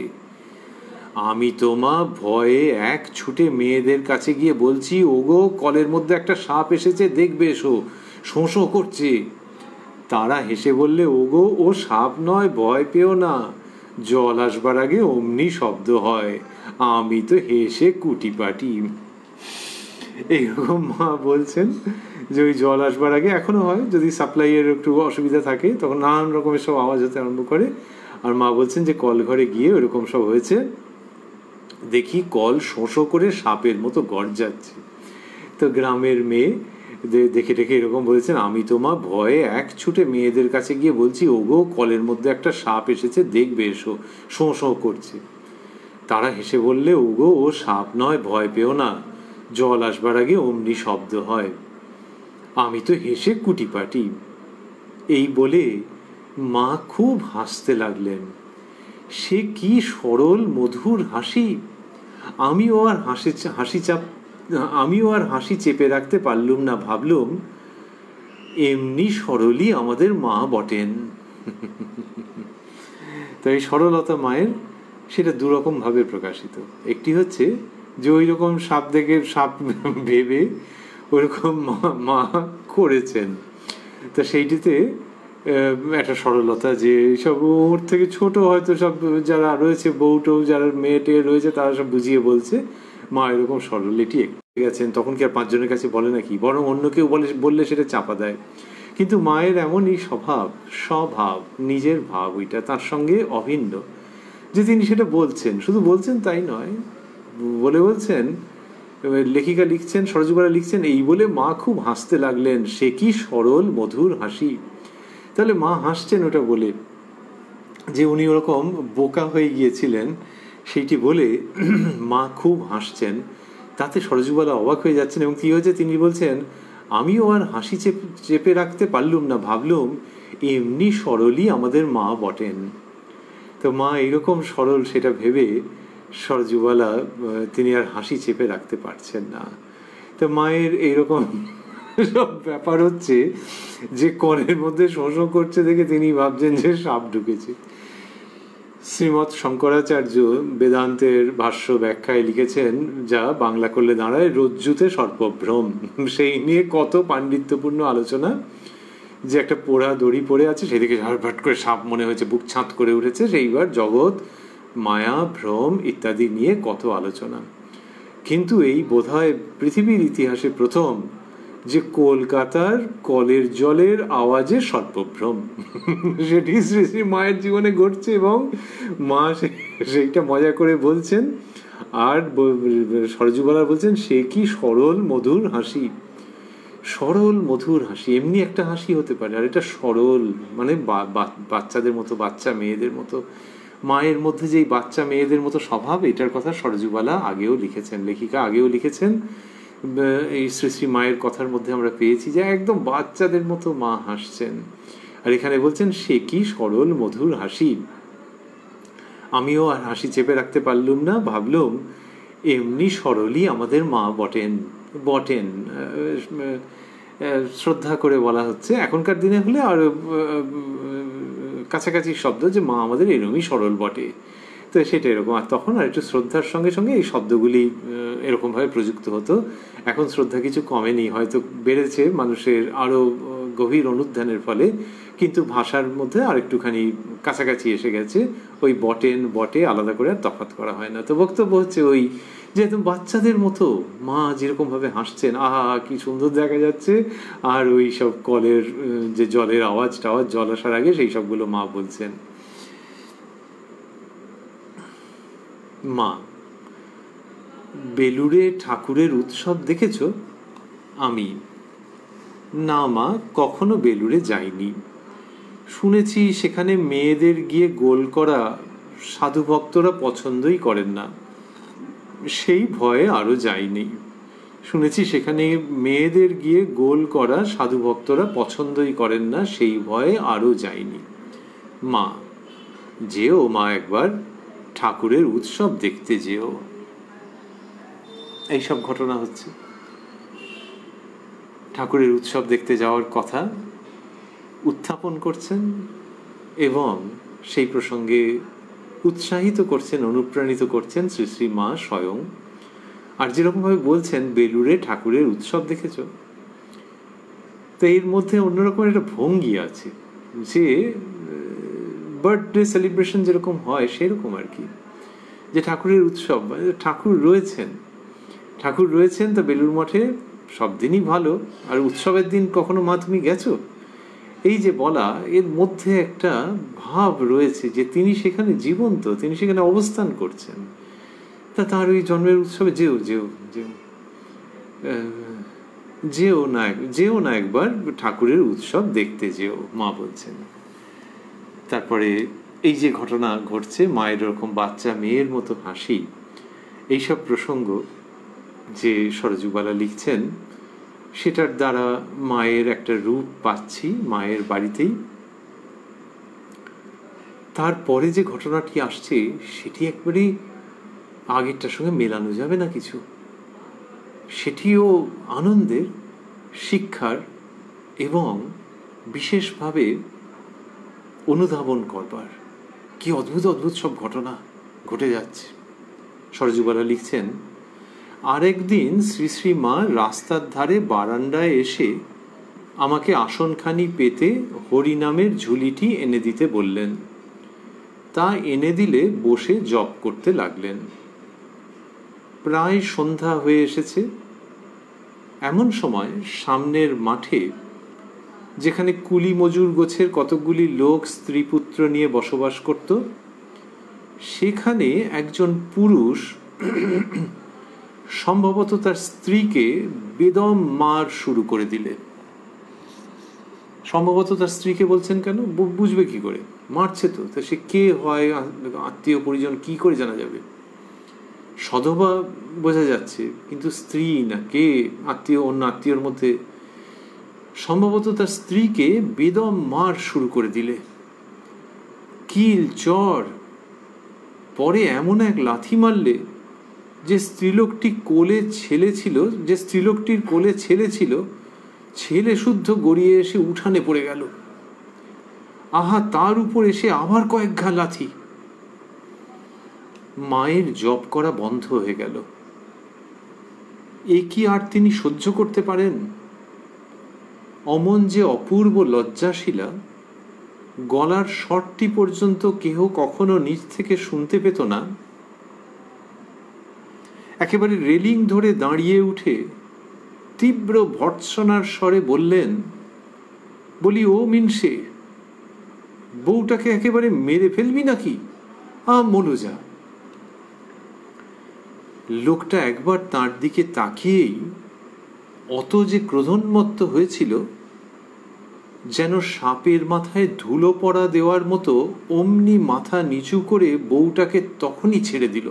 S1: আমি তো মা ভয়ে এক ছুটে মেয়েদের কাছে গিয়ে বলছি, ওগো কলের মধ্যে একটা সাপ এসেছে, দেখবে এসো, শোঁ শোঁ করছে। তারা হেসে বললে, ওগো ও সাপ নয়, ভয় পেও না, জল আসবার আগে অমনি শব্দ হয়। আমি তো হেসে কুটিপাটি। এইরকম মা বলছেন যে ওই জল আসবার আগে, এখনো হয়, যদি সাপ্লাইয়ের একটু অসুবিধা থাকে তখন নানান রকমের সব আওয়াজ হতে আরম্ভ করে। আর মা বলছেন যে কল ঘরে গিয়ে ওরকম সব হয়েছে, দেখি কল শোঁ শোঁ করে সাপের মতো গর্জাচ্ছে। তো গ্রামের মেয়ে দেখে দেখে এরকম বলেছেন, আমি তো মা ভয়ে এক ছুটে মেয়েদের কাছে গিয়ে বলছি, ওগো কলের মধ্যে একটা সাপ এসেছে, দেখবে এসো, শোঁ শোঁ করছে। তারা হেসে বললে, ওগো ও সাপ নয়, ভয় পেও না, জল আসবার আগে অমনি শব্দ হয়। আমি তো হেসে কুটিপাটি। এই বলে মা খুব হাসতে লাগলেন। সে কি সরল মধুর হাসি! আমিও আর হাসি চেপে রাখতে পারলুম না। ভাবলুম, এমনি সরলই আমাদের মা বটেন। তাই সরলতা মায়ের, সেটা দুরকম ভাবে প্রকাশিত। একটি হচ্ছে যে ওই রকম সাপ দেখে, সাপ ভেবে ওইরকম মা করেছেন, তা সেইটিতে একটা সরলতা, যে সব ওর থেকে ছোট হয়তো সব যারা রয়েছে, বউটো যারা মেয়েটে রয়েছে, তারা সব বুঝিয়ে বলছে, মা এরকম সরল, এটি গেছেন। তখন কি আর পাঁচজনের কাছে বলে নাকি, বরং অন্য কেউ বললে সেটা চাপা দেয়। কিন্তু মায়ের এমনই স্বভাব, নিজের ভাব, ওইটা তার সঙ্গে অভিন্ন, যে তিনি সেটা বলছেন, শুধু বলছেন তাই নয়, বলছেন, লেখিকা লিখছেন, সরজুবালা লিখছেন, এই বলে মা খুব হাসতে লাগলেন, সে কি সরল মধুর হাসি। তাহলে মা হাসছেন ওটা বলে, যে উনি ওরকম বোকা হয়ে গিয়েছিলেন সেইটি বলে মা খুব হাসছেন, তাতে সরজুবালা অবাক হয়ে যাচ্ছেন। এবং কি হয়েছে তিনি বলছেন, আমিও আর হাসি চেপে রাখতে পারলুম না, ভাবলুম এমনি সরলই আমাদের মা বটেন। তো মা এইরকম সরল সেটা ভেবে সরজুবালা তিনি আর হাসি চেপে রাখতে পারছেন না। তো মায়ের এইরকম সব ব্যাপার হচ্ছে যে কলের মধ্যে শোষণ করছে দেখে তিনি ভাবছেন যে সাপ ঢুকেছে। শ্রীমৎ শঙ্করাচার্য বেদান্তের ভাষ্য ব্যাখ্যায় লিখেছেন, যা বাংলা করলে দাঁড়ায় রজ্জুতে সর্পভ্রম। সেই নিয়ে কত পাণ্ডিত্যপূর্ণ আলোচনা, যে একটা পোড়া দড়ি পড়ে আছে, সেদিকে ঝাড়ভাট করে সাপ মনে হয়েছে, বুক ছাঁত করে উঠেছে। সেইবার জগৎ, মায়া, ভ্রম ইত্যাদি নিয়ে কত আলোচনা। কিন্তু এই বোধহয় পৃথিবীর ইতিহাসে প্রথম যে কলকাতার কলের জলের আওয়াজে সর্পভ্রম, সেটি শ্রী শ্রী মায়ের জীবনে ঘটছে, এবং মা সেইটা মজা করে বলছেন। আর সরজুবালা বলছেন, সে কি সরল মধুর হাসি। সরল মধুর হাসি, এমনি একটা হাসি হতে পারে, আর এটা সরল, মানে বাচ্চাদের মতো, বাচ্চা মেয়েদের মতো। মায়ের মধ্যে যেই বাচ্চা মেয়েদের মতো স্বভাব, এটার কথা সরজুবালা আগেও লিখেছেন, লেখিকা আগেও লিখেছেন। এই শ্রী শ্রী মায়ের কথার মধ্যে আমরা পেয়েছি যে একদম বাচ্চাদের মতো মা হাসছেন। আর এখানে বলছেন, সে কি সরল মধুর হাসি, আমিও আর হাসি চেপে রাখতে পারলুম না, ভাবলুম এমনি সরলই আমাদের মা বটেন। শ্রদ্ধা করে বলা হচ্ছে, এখনকার দিনে হলে আর কাছাকাছি শব্দ, যে মা আমাদের এরকমই সরল বটে। তো সেটা এরকম, আর তখন আর একটু শ্রদ্ধার সঙ্গে সঙ্গে এই শব্দগুলি এরকমভাবে প্রযুক্ত হতো। এখন শ্রদ্ধা কিছু কমেনি, হয়তো বেড়েছে মানুষের আরও গভীর অনুধ্যানের ফলে, কিন্তু ভাষার মধ্যে আর একটুখানি কাছাকাছি এসে গেছে। ওই বটে আলাদা করে আর তফাৎ করা হয় না। তো বক্তব্য হচ্ছে ওই যে একদম বাচ্চাদের মতো মা যেরকমভাবে হাসছেন, আহা কি সুন্দর দেখা যাচ্ছে, আর ওই সব কলের যে জলের আওয়াজ জল আসার আগে সেই সবগুলো মা বলছেন। মা, বেলুড়ে ঠাকুরের উৎসব দেখেছ? আমি, না মা, কখনো বেলুড়ে যাইনি। শুনেছি সেখানে মেয়েদের গিয়ে গোল করা সাধু ভক্তরা পছন্দই করেন না, সেই ভয়ে আরো যাইনি। শুনেছি সেখানে মেয়েদের গিয়ে গোল করা সাধু ভক্তরা পছন্দই করেন না, সেই ভয়ে আরো যাইনি। মা, যেও মা, একবার ঠাকুরের উৎসব দেখতে যেও। এইসব ঘটনা হচ্ছে, ঠাকুরের উৎসব দেখতে যাওয়ার কথা উত্থাপন করছেন এবং সেই প্রসঙ্গে উৎসাহিত করছেন, অনুপ্রাণিত করছেন শ্রী শ্রী মা স্বয়ং। আর যেরকমভাবে বলছেন, বেলুড়ে ঠাকুরের উৎসব দেখেছ, তো এর মধ্যে অন্যরকম একটা ভঙ্গি আছে, যে বার্থডে সেলিব্রেশন যেরকম হয় সেরকম আর কি, যে ঠাকুরের উৎসব, ঠাকুর রয়েছেন। তা বেলুড় মঠে সব দিনই ভালো, আর উৎসবের দিন কখনো মা তুমি গেছো, এই যে বলা, এর মধ্যে একটা ভাব রয়েছে যে তিনি সেখানে জীবন্ত, তিনি সেখানে অবস্থান করছেন। তা তার ওই জন্মের উৎসবে যেও না একবার ঠাকুরের উৎসব দেখতে যেও, মা বলছেন। তারপরে এই যে ঘটনা ঘটছে, মায়ের ওরকম বাচ্চা মেয়ের মতো হাসি, এইসব প্রসঙ্গ যে সরজুবালা লিখছেন, সেটার দ্বারা মায়ের একটা রূপ পাচ্ছি মায়ের বাড়িতেই। তারপরে যে ঘটনাটি আসছে সেটি একবারে আগেরটার সঙ্গে মেলানো যাবে না কিছু, সেটিও আনন্দের, শিক্ষার এবং বিশেষভাবে অনুধাবন করবার। কি অদ্ভুত অদ্ভুত সব ঘটনা ঘটে যাচ্ছে। সরজুবালা লিখছেন, আরেকদিন শ্রী শ্রী মা রাস্তার ধারে বারান্দায় এসে আমাকে আসনখানি পেতে হরিনামের ঝুলিটি এনে দিতে বললেন। তা এনে দিলে বসে জপ করতে লাগলেন। প্রায় সন্ধ্যা হয়ে এসেছে। এমন সময় সামনের মাঠে যেখানে কুলি মজুর গোছের কতকগুলি লোক স্ত্রী পুত্র নিয়ে বসবাস করত, সেখানে একজন পুরুষ সম্ভবত তার স্ত্রীকে বেদম মার শুরু করে দিলে। সম্ভবত তার স্ত্রীকে বলছেন কেন, বুঝবে কি করে, মারছে তো, তা সে কে হয়, আত্মীয় পরিজন, কি করে জানা যাবে? সধবা বোঝা যাচ্ছে, কিন্তু স্ত্রী না, কে আত্মীয়, অন্য আত্মীয়র মধ্যে। সম্ভবত তার স্ত্রীকে বেদম মার শুরু করে দিলে, কিল চর, পরে এমন এক লাথি মারলে যে স্ত্রীলোকটির কোলে ছেলে ছিল, ছেলে শুদ্ধ গড়িয়ে এসে উঠানে পড়ে গেল। আহা, তার উপর এসে আবার কয়েক ঘা লাথি। মায়ের জপ করা বন্ধ হয়ে গেল। এ কি আর তিনি সহ্য করতে পারেন? অমন যে অপূর্ব লজ্জাশীলা, গলার স্বরটি পর্যন্ত কেহ কখনো নিজ থেকে শুনতে পেত না। একেবারে রেলিং ধরে দাঁড়িয়ে উঠে তীব্র ভর্ৎসনার স্বরে বললেন, বলি ও মিনসে, বউটাকে একেবারে মেরে ফেলবি নাকি? মলুজা। লোকটা একবার তার দিকে তাকিয়েই অত যে ক্রোধোন্মত্ত হয়েছিল, যেন সাপের মাথায় ধুলো পড়া দেওয়ার মতো অমনি মাথা নিচু করে বউটাকে তখনই ছেড়ে দিল।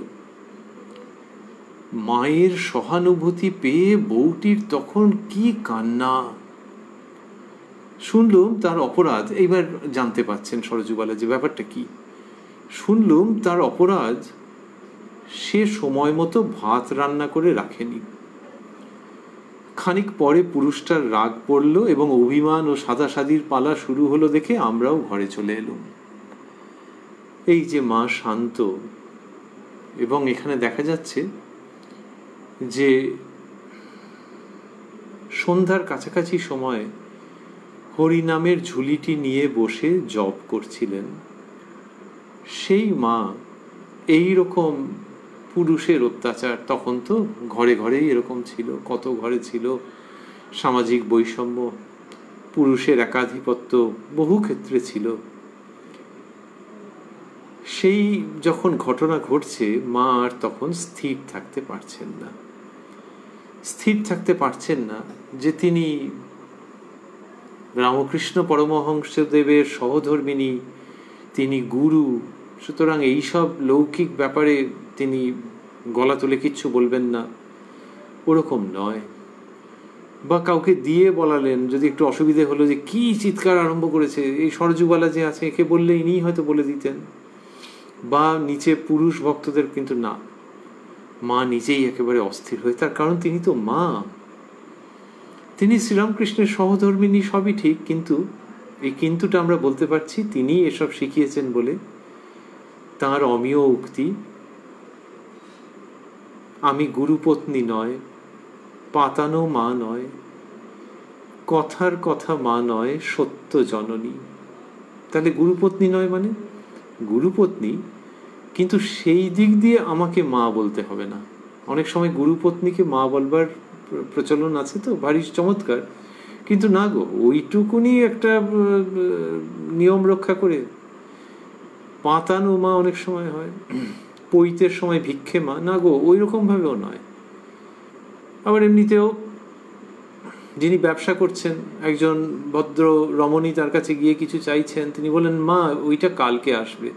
S1: মায়ের সহানুভূতি পেয়ে বউটির তখন কি কান্না! শুনলুম তার অপরাধ, এইবার জানতে পাচ্ছেন সরজুবালা যে ব্যাপারটা কি। শুনলুম তার অপরাধ, সে সময় মতো ভাত রান্না করে রাখেনি। খানিক পরে পুরুষটার রাগ পড়ল এবং অভিমান ও সাদাসাদির পালা শুরু হলো দেখে আমরাও ঘরে চলে এলুম। এই যে মা শান্ত, এবং এখানে দেখা যাচ্ছে যে সন্ধ্যার কাছাকাছি সময় হরিনামের ঝুলিটি নিয়ে বসে জপ করছিলেন। সেই মা এই রকম পুরুষের অত্যাচার, তখন তো ঘরে ঘরেই এরকম ছিল, কত ঘরে ছিল সামাজিক বৈষম্য, পুরুষের একাধিপত্য বহু ক্ষেত্রে ছিল। সেই যখন ঘটনা ঘটছে, মা আর তখন স্থির থাকতে পারছেন না যে তিনি রামকৃষ্ণ পরমহংসদেবের সহধর্মিনী, তিনি গুরু, সুতরাং এইসব লৌকিক ব্যাপারে তিনি গলা তুলে কিচ্ছু বলবেন না, ওরকম নয়। বা কাউকে দিয়ে বলালেন, যদি একটু অসুবিধে হলো যে কি চিৎকার আরম্ভ করেছে, এই সরজুবালা যে আছে একে বললে ইনি হয়তো বলে দিতেন, বা নিচে পুরুষ ভক্তদের, কিন্তু না, মা নিজেই একেবারে অস্থির হয়ে, তার কারণ তিনি তো মা, তিনি শ্রীরামকৃষ্ণের সহধর্মিনী, সবই ঠিক, কিন্তু এই কিন্তুটা আমরা বলতে পারছি তিনি এসব শিখিয়েছেন বলে। তাঁর অমীয় উক্তি, আমি গুরুপত্নী নয়, পাতানো মা নয়, কথার কথা মা নয়, সত্য জননী। তাহলে গুরুপত্নী নয় মানে গুরুপত্নী, কিন্তু সেই দিক দিয়ে আমাকে মা বলতে হবে না। অনেক সময় গুরুপত্নীকে মা বলবার প্রচলন আছে, তো ভারী চমৎকার, কিন্তু না গো, ওইটুকুনি একটা নিয়ম রক্ষা করে। পাতানো মা অনেক সময় হয়, পৈতের সময় ভিক্ষে মা, না গো, ওই রকম ভাবেও নয়। আবার এমনিতেও যিনি ব্যবসা করছেন, একজন ভদ্র রমণী তার কাছে গিয়ে কিছু চাইছেন, তিনি বলেন, মা ওইটা কালকে আসবে।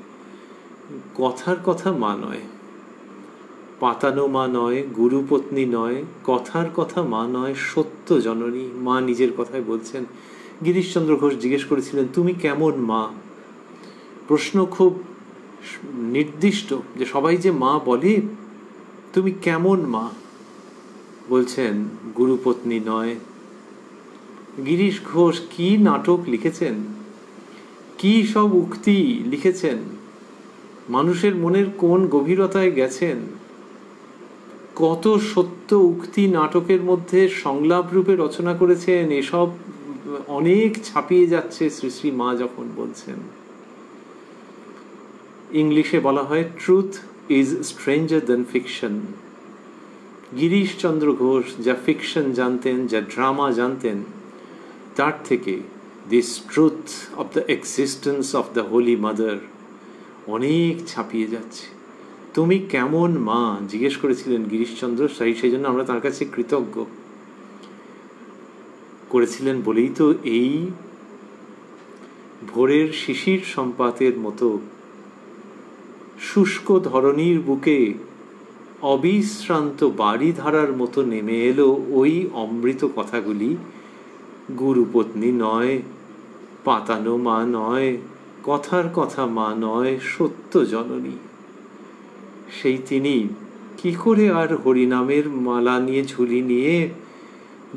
S1: কথার কথা মা নয়, পাতানো মা নয়, গুরুপত্নী নয়, কথার কথা মা নয়, সত্য জননী। মা নিজের কথায় বলছেন। গিরিশচন্দ্র ঘোষ জিজ্ঞেস করেছিলেন, তুমি কেমন মা? প্রশ্ন খুব নির্দিষ্ট, যে সবাই যে মা বলে, তুমি কেমন মা? বলছেন, গুরুপত্নী নয়। গিরিশ ঘোষ কি নাটক লিখেছেন, কি সব উক্তি লিখেছেন, মানুষের মনের কোন গভীরতায় গেছেন, কত সত্য উক্তি নাটকের মধ্যে সংলাপ রূপে রচনা করেছেন। এসব অনেক ছাপিয়ে যাচ্ছে শ্রী শ্রী মা যখন বলছেন। ইংলিশে বলা হয় truth is stranger than fiction. Girishchandra Ghosh যা ফিকশন জানতেন, যা ড্রামা জানতেন, তার থেকে this truth of the existence of the Holi mother অনেক ছাপিয়ে যাচ্ছে। তুমি কেমন মা জিজ্ঞেস করেছিলেন গিরিশচন্দ্র, সেই জন্য আমরা তার কাছে কৃতজ্ঞ। করেছিলেন বলেই তো এই ভোরের শিশির সম্পাতের মতো শুষ্ক ধরণীর বুকে অবিশ্রান্ত বাড়িধারার মতো নেমে এলো ওই অমৃত কথাগুলি। গুরুপত্নী নয়, পাতানো মা নয়, কথার কথা মা নয়, সত্য জননী। সেই তিনি কি করে আর হরিনামের মালা নিয়ে ঝুলি নিয়ে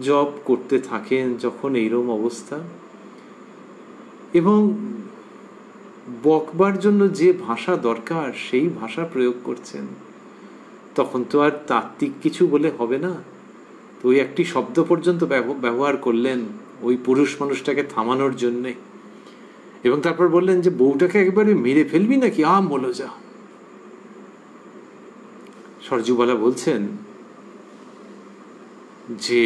S1: জপ করতে থাকেন যখন এইরকম অবস্থা, এবং বকবার জন্য যে ভাষা দরকার সেই ভাষা প্রয়োগ করছেন, তখন তো আর তাত্ত্বিক কিছু বলে হবে না। তো ওই একটি শব্দ পর্যন্ত ব্যবহার করলেন ওই পুরুষ মানুষটাকে থামানোর জন্যে, এবং তারপর বললেন যে বউটাকে একবারে মেরে ফেলবি নাকি, বলো যা। সরজুবালা বলছেন যে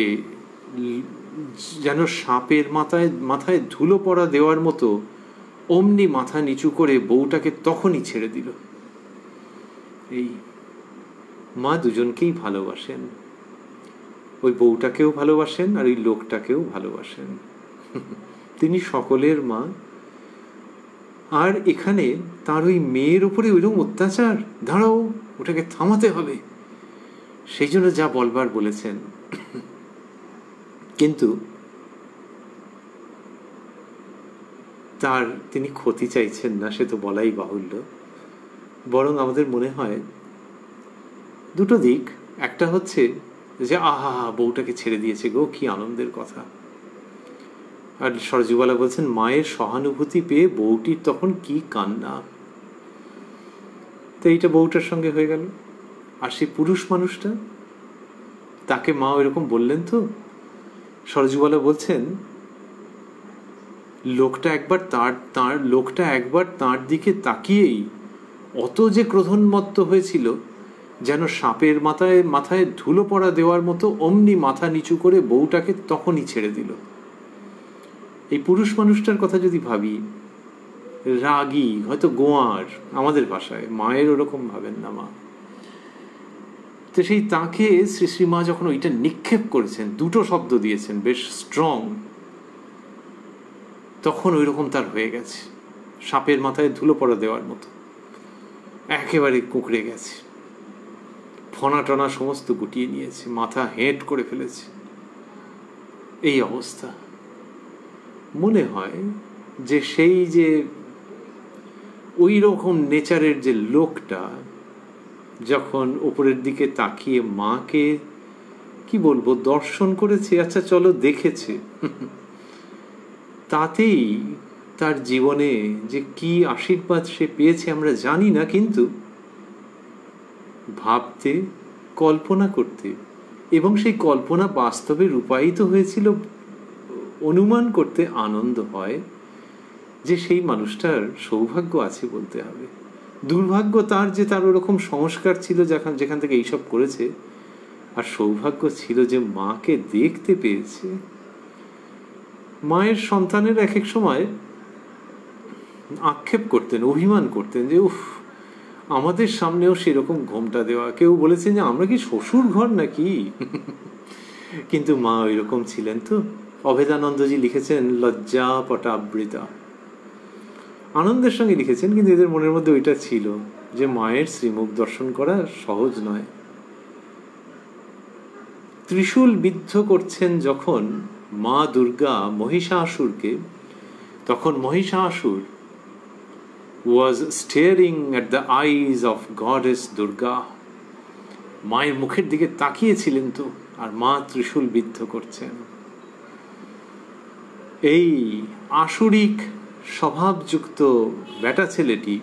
S1: যেন সাপের মাথায় ধুলো পড়া দেওয়ার মতো অমনি মাথা নিচু করে বউটাকে তখনই ছেড়ে দিল। এই মা দুজনকেই ভালোবাসেন, ওই বউটাকেও ভালোবাসেন আর ওই লোকটাকেও ভালোবাসেন। তিনি সকলের মা। আর এখানে তার ওই মেয়ের উপরে ওইরকম অত্যাচার, দাঁড়াও ওটাকে থামাতে হবে, সেই জন্য যা বলবার বলেছেন। কিন্তু তার তিনি ক্ষতি চাইছেন না, সে তো বলাই বাহুল্য। বরং আমাদের মনে হয় দুটো দিক। একটা হচ্ছে যে আহা বউটাকে ছেড়ে দিয়েছে গো, কি আনন্দের কথা। আর সরজুবালা বলছেন মায়ের সহানুভূতি পেয়ে বউটির তখন কি কান্না। তো এইটা বউটার সঙ্গে হয়ে গেল। আর সেই পুরুষ মানুষটা, তাকে মা ওইরকম বললেন তো। সরজুবালা বলছেন লোকটা একবার তার দিকে তাকিয়েই অত যে ক্রোধোন্মত্ত হয়েছিল, যেন সাপের মাথায় ধুলো পড়া দেওয়ার মতো অমনি মাথা নিচু করে বউটাকে তখনই ছেড়ে দিল। এই পুরুষ মানুষটার কথা যদি ভাবি, রাগী, হয়তো গোয়ার আমাদের ভাষায়, মায়ের ওরকম ভাবেন না মা। তো সেই তাকে শ্রীমা যখন ওইটা নিক্ষেপ করেছেন, দুটো শব্দ দিয়েছেন বেশ স্ট্রং, তখন ওই রকম তার হয়ে গেছে, সাপের মাথায় ধুলো পড়া দেওয়ার মতো একেবারে কুঁকড়ে গেছে, ফনা টনা সমস্ত গুটিয়ে নিয়েছে, মাথা হেঁট করে ফেলেছে। এই অবস্থা। মনে হয় যে সেই যে ওই রকম নেচারের যে লোকটা যখন উপরের দিকে তাকিয়ে মাকে কি বলবো দর্শন করেছে, আচ্ছা চলো দেখেছে, তাতেই তার জীবনে যে কি আশীর্বাদ সে পেয়েছে আমরা জানি না, কিন্তু ভাবতে, কল্পনা করতে, এবং সেই কল্পনা বাস্তবে রূপায়িত হয়েছিল অনুমান করতে আনন্দ হয় যে সেই মানুষটার সৌভাগ্য আছে বলতে হবে। দুর্ভাগ্য তার যে তার ওরকম সংস্কার ছিল যেখান থেকে এইসব করেছে, আর সৌভাগ্য ছিল যে মাকে দেখতে পেয়েছে। মায়ের সন্তানের এক এক সময় আক্ষেপ করতেন, অভিমান করতেন যে উফ আমাদের সামনেও সেরকম ঘোমটা দেওয়া। কেউ বলেছেন যে আমরা কি শ্বশুর ঘর নাকি। কিন্তু মা ওই রকম ছিলেন তো। অভেদানন্দজি লিখেছেন লজ্জা পটাবৃতা, আনন্দের সঙ্গে লিখেছেন, কিন্তু এদের মনের মধ্যে ওইটা ছিল যে মায়ের শ্রীমুখ দর্শন করা সহজ নয়। ত্রিশূল বিদ্ধ করছেন যখন মা দুর্গা মহিষাসুরকে, তখন Mahishasur was staring at the eyes of goddess Durga. মায়ের মুখের দিকে তাকিয়েছিলেন তো, আর মা ত্রিশূল বিদ্ধ করছেন। এই আসুরিক স্বভাবযুক্ত বেটা ছেলেটি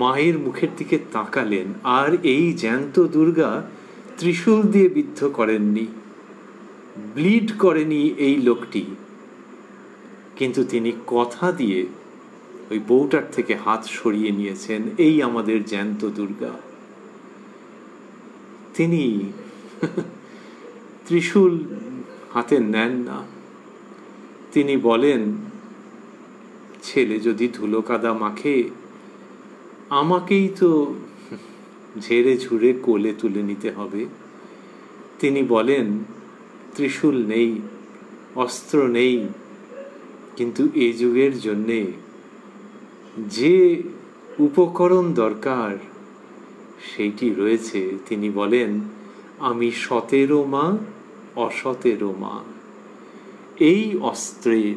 S1: মায়ের মুখের দিকে তাকালেন, আর এই জ্যান্ত দুর্গা ত্রিশূল দিয়ে বিদ্ধ করেননি, ব্লিড করেনি এই লোকটি, কিন্তু তিনি কথা দিয়ে ওই বউটার থেকে হাত সরিয়ে নিয়েছেন। এই আমাদের জ্যান্ত দুর্গা। তিনি ত্রিশূল হাতে নেন না, তিনি বলেন, ছেলে যদি ধুলো কাদা মাখে, আমাকেই তো ঝেড়ে ঝুড়ে কোলে তুলে নিতে হবে। তিনি বলেন, ত্রিশূল নেই, অস্ত্র নেই, কিন্তু এ যুগের জন্যে যে উপকরণ দরকার সেইটি রয়েছে। তিনি বলেন, আমি সতেরো মা, অসতেরো মা। এই অস্ত্রের,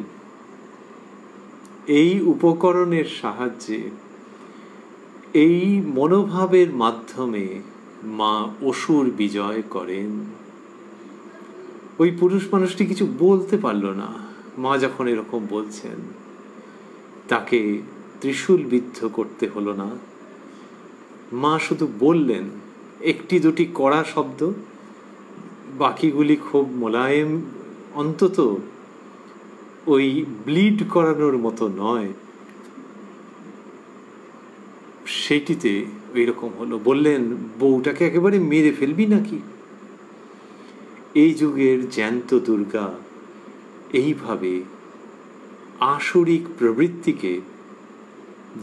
S1: এই উপকরণের সাহায্যে, এই মনোভাবের মাধ্যমে মা অসুর বিজয় করেন। ওই পুরুষ মানুষটি কিছু বলতে পারল না। মা যখন এরকম বলছেন, তাকে ত্রিশূল বিদ্ধ করতে হলো না। মা শুধু বললেন একটি দুটি কড়া শব্দ, বাকিগুলি খুব মোলায়েম, অন্তত ওই ব্লিড করানোর মতো নয়। সেইটিতে ওই রকম হলো। বললেন, বউটাকে একেবারে মেরে ফেলবি নাকি? এই যুগের জ্যান্ত দুর্গা এইভাবে আসরিক প্রবৃত্তিকে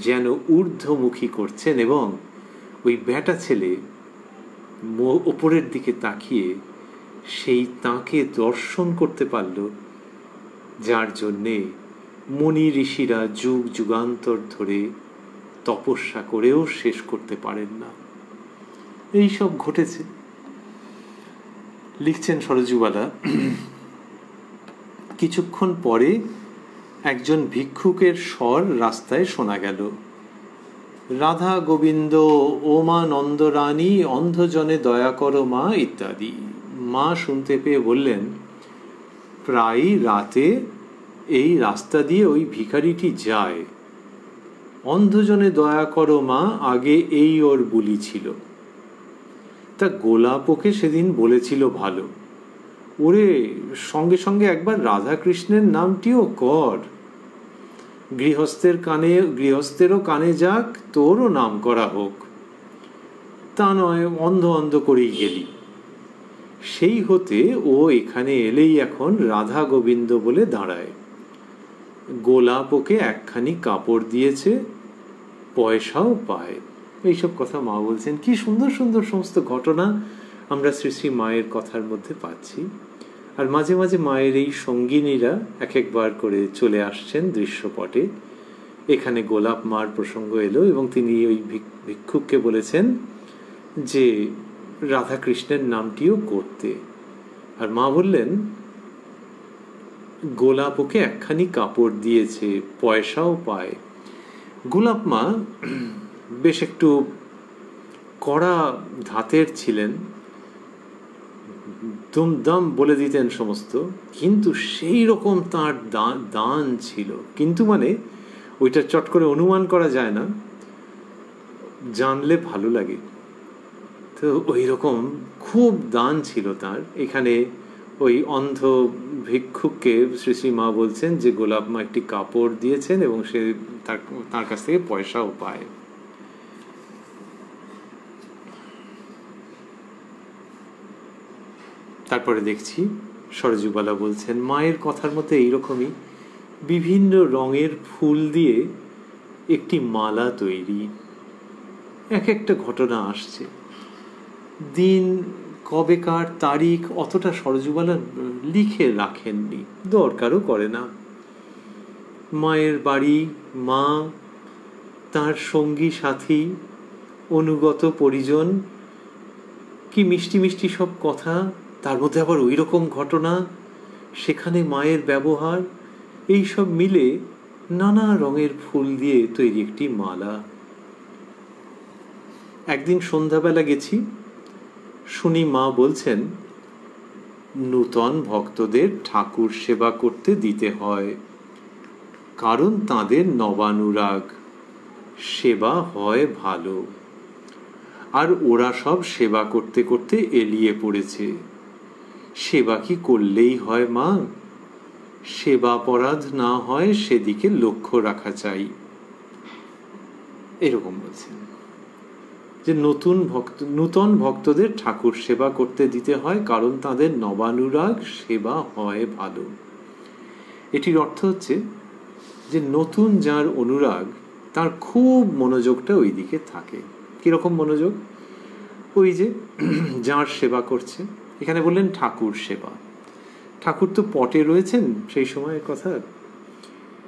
S1: যেন ঊর্ধ্বমুখী করছেন, এবং ওই বেটা ছেলে ওপরের দিকে তাকিয়ে সেই তাঁকে দর্শন করতে পারল, যার জন্যে মুনি ঋষিরা যুগ যুগান্তর ধরে তপস্যা করেও শেষ করতে পারেন না। এই সব ঘটেছে। লিখছেন সরজুবালা, কিছুক্ষণ পরে একজন ভিক্ষুকের স্বর রাস্তায় শোনা গেল। রাধা গোবিন্দ, ও মা নন্দরানী, অন্ধজনে দয়া করো মা, ইত্যাদি। মা শুনতে পেয়ে বললেন, প্রায় রাতে এই রাস্তা দিয়ে ওই ভিখারিটি যায়। অন্ধজনে দয়া করো মা আগে এই ওর বুলি ছিল। তা গোলাপ ওকে সেদিন বলেছিল ভালো, ওরে সঙ্গে সঙ্গে একবার রাধা কৃষ্ণের নামটিও কর। গৃহস্থেরও কানে যাক, তোরও নাম করা হোক। তা নয়, অন্ধ অন্ধ করেই গেলি। সেই হতে ও এখানে এলেই এখন রাধা গোবিন্দ বলে দাঁড়ায়। গোলাপ ওকে একখানি কাপড় দিয়েছে, পয়সাও পায়। এইসব কথা মা বলছেন। কি সুন্দর সুন্দর সমস্ত ঘটনা আমরা শ্রী শ্রী মায়ের কথার মধ্যে পাচ্ছি। আর মাঝে মাঝে মায়ের এই সঙ্গিনীরা এক একবার করে চলে আসছেন দৃশ্যপটে। এখানে গোলাপ মার প্রসঙ্গ এলো এবং তিনি ওই ভিক্ষুককে বলেছেন যে রাধা কৃষ্ণের নামটিও করতে। আর মা বললেন, গোলাপ ওকে একখানি কাপড় দিয়েছে, পয়সাও পায়। গোলাপ মা বেশ একটু কড়া ধাতের ছিলেন, দুমদাম বলে দিতেন সমস্ত, কিন্তু সেই রকম তাঁর দান ছিল। কিন্তু মানে ওইটা চট করে অনুমান করা যায় না, জানলে ভালো লাগে। তো ওই রকম খুব দান ছিল তার। এখানে ওই অন্ধ ভিক্ষুককে শ্রী শ্রী মা বলছেন যে গোলাপ মা একটি কাপড় দিয়েছেন এবং সে তার কাছ থেকে পয়সাও পায়। তারপরে দেখছি সরজুবালা বলছেন, মায়ের কথার মধ্যে এইরকমই বিভিন্ন রঙের ফুল দিয়ে একটি মালা তৈরি। এক একটা ঘটনা আসছে। দিন কবেকার তারিখ অতটা সরজুবালা লিখে রাখেননি, দরকারও করে না। মায়ের বাড়ি, মা, তার সঙ্গী সাথী, অনুগত পরিজন, কি মিষ্টি মিষ্টি সব কথা, তার মধ্যে আবার ওই রকম ঘটনা, সেখানে মায়ের ব্যবহার, এই সব মিলে নানা রঙের ফুল দিয়ে তৈরি একটি মালা। একদিন সন্ধ্যাবেলা গেছি, শুনি মা বলছেন, নূতন ভক্তদের ঠাকুর সেবা করতে দিতে হয়, কারণ তাদের নবানুরাগ, সেবা হয় ভালো। আর ওরা সব সেবা করতে করতে এলিয়ে পড়েছে। সেবা কি করলেই হয় মা? সেবাপরাধ না হয় সেদিকে লক্ষ্য রাখা চাই। এরকম বলছেন যে নূতন ভক্তদের ঠাকুর সেবা করতে দিতে হয়, কারণ তাদের নবানুরাগ, সেবা হয় ভালো। এটির অর্থ হচ্ছে যে নতুন যার অনুরাগ তার খুব মনোযোগটা ওই দিকে থাকে। কীরকম মনোযোগ? ওই যে যার সেবা করছে, এখানে বললেন ঠাকুর সেবা। ঠাকুর তো পটে রয়েছেন সেই সময়ের কথা,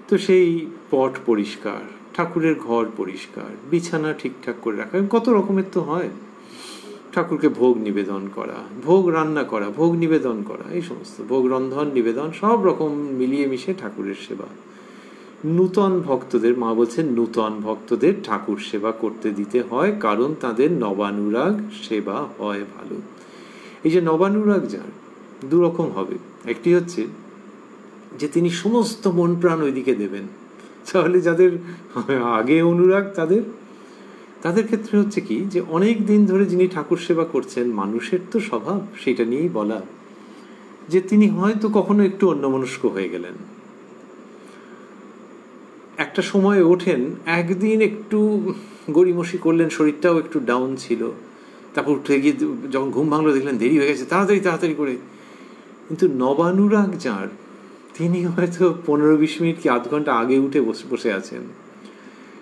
S1: তো সেই পট পরিষ্কার, ঠাকুরের ঘর পরিষ্কার, বিছানা ঠিকঠাক করে রাখা, কত রকমের তো হয়। ঠাকুরকে ভোগ নিবেদন করা, ভোগ রান্না করা, ভোগ নিবেদন করা, এই সমস্ত ভোগ রন্ধন নিবেদন সব রকম মিলিয়ে মিশে ঠাকুরের সেবা। নূতন ভক্তদের, মা বলছেন নূতন ভক্তদের ঠাকুর সেবা করতে দিতে হয়, কারণ তাদের নবানুরাগ সেবা হয় ভালো। এই যে নবানুরাগ যার দুরকম হবে, একটি হচ্ছে যে তিনি সমস্ত মন প্রাণ ওইদিকে দেবেন, তাহলে যাদের আগে অনুরাগ তাদের ক্ষেত্রে হচ্ছে কি, যে অনেক দিন ধরে যিনি ঠাকুর সেবা করছেন, মানুষের তো স্বভাব সেটা নিয়েই বলা, যে তিনি হয়তো কখনো একটু অন্যমনস্ক হয়ে গেলেন, একটা সময় ওঠেন, একদিন একটু গড়িমসি করলেন, শরীরটাও একটু ডাউন ছিল, তারপর উঠে গিয়ে যখন ঘুম ভাঙলো দেখলেন দেরি হয়ে গেছে, তাড়াতাড়ি করে। কিন্তু নবানুরাগ যার, তিনি হয়তো 15-20 মিনিট কি আধ ঘন্টা আগে উঠে বসে আছেন।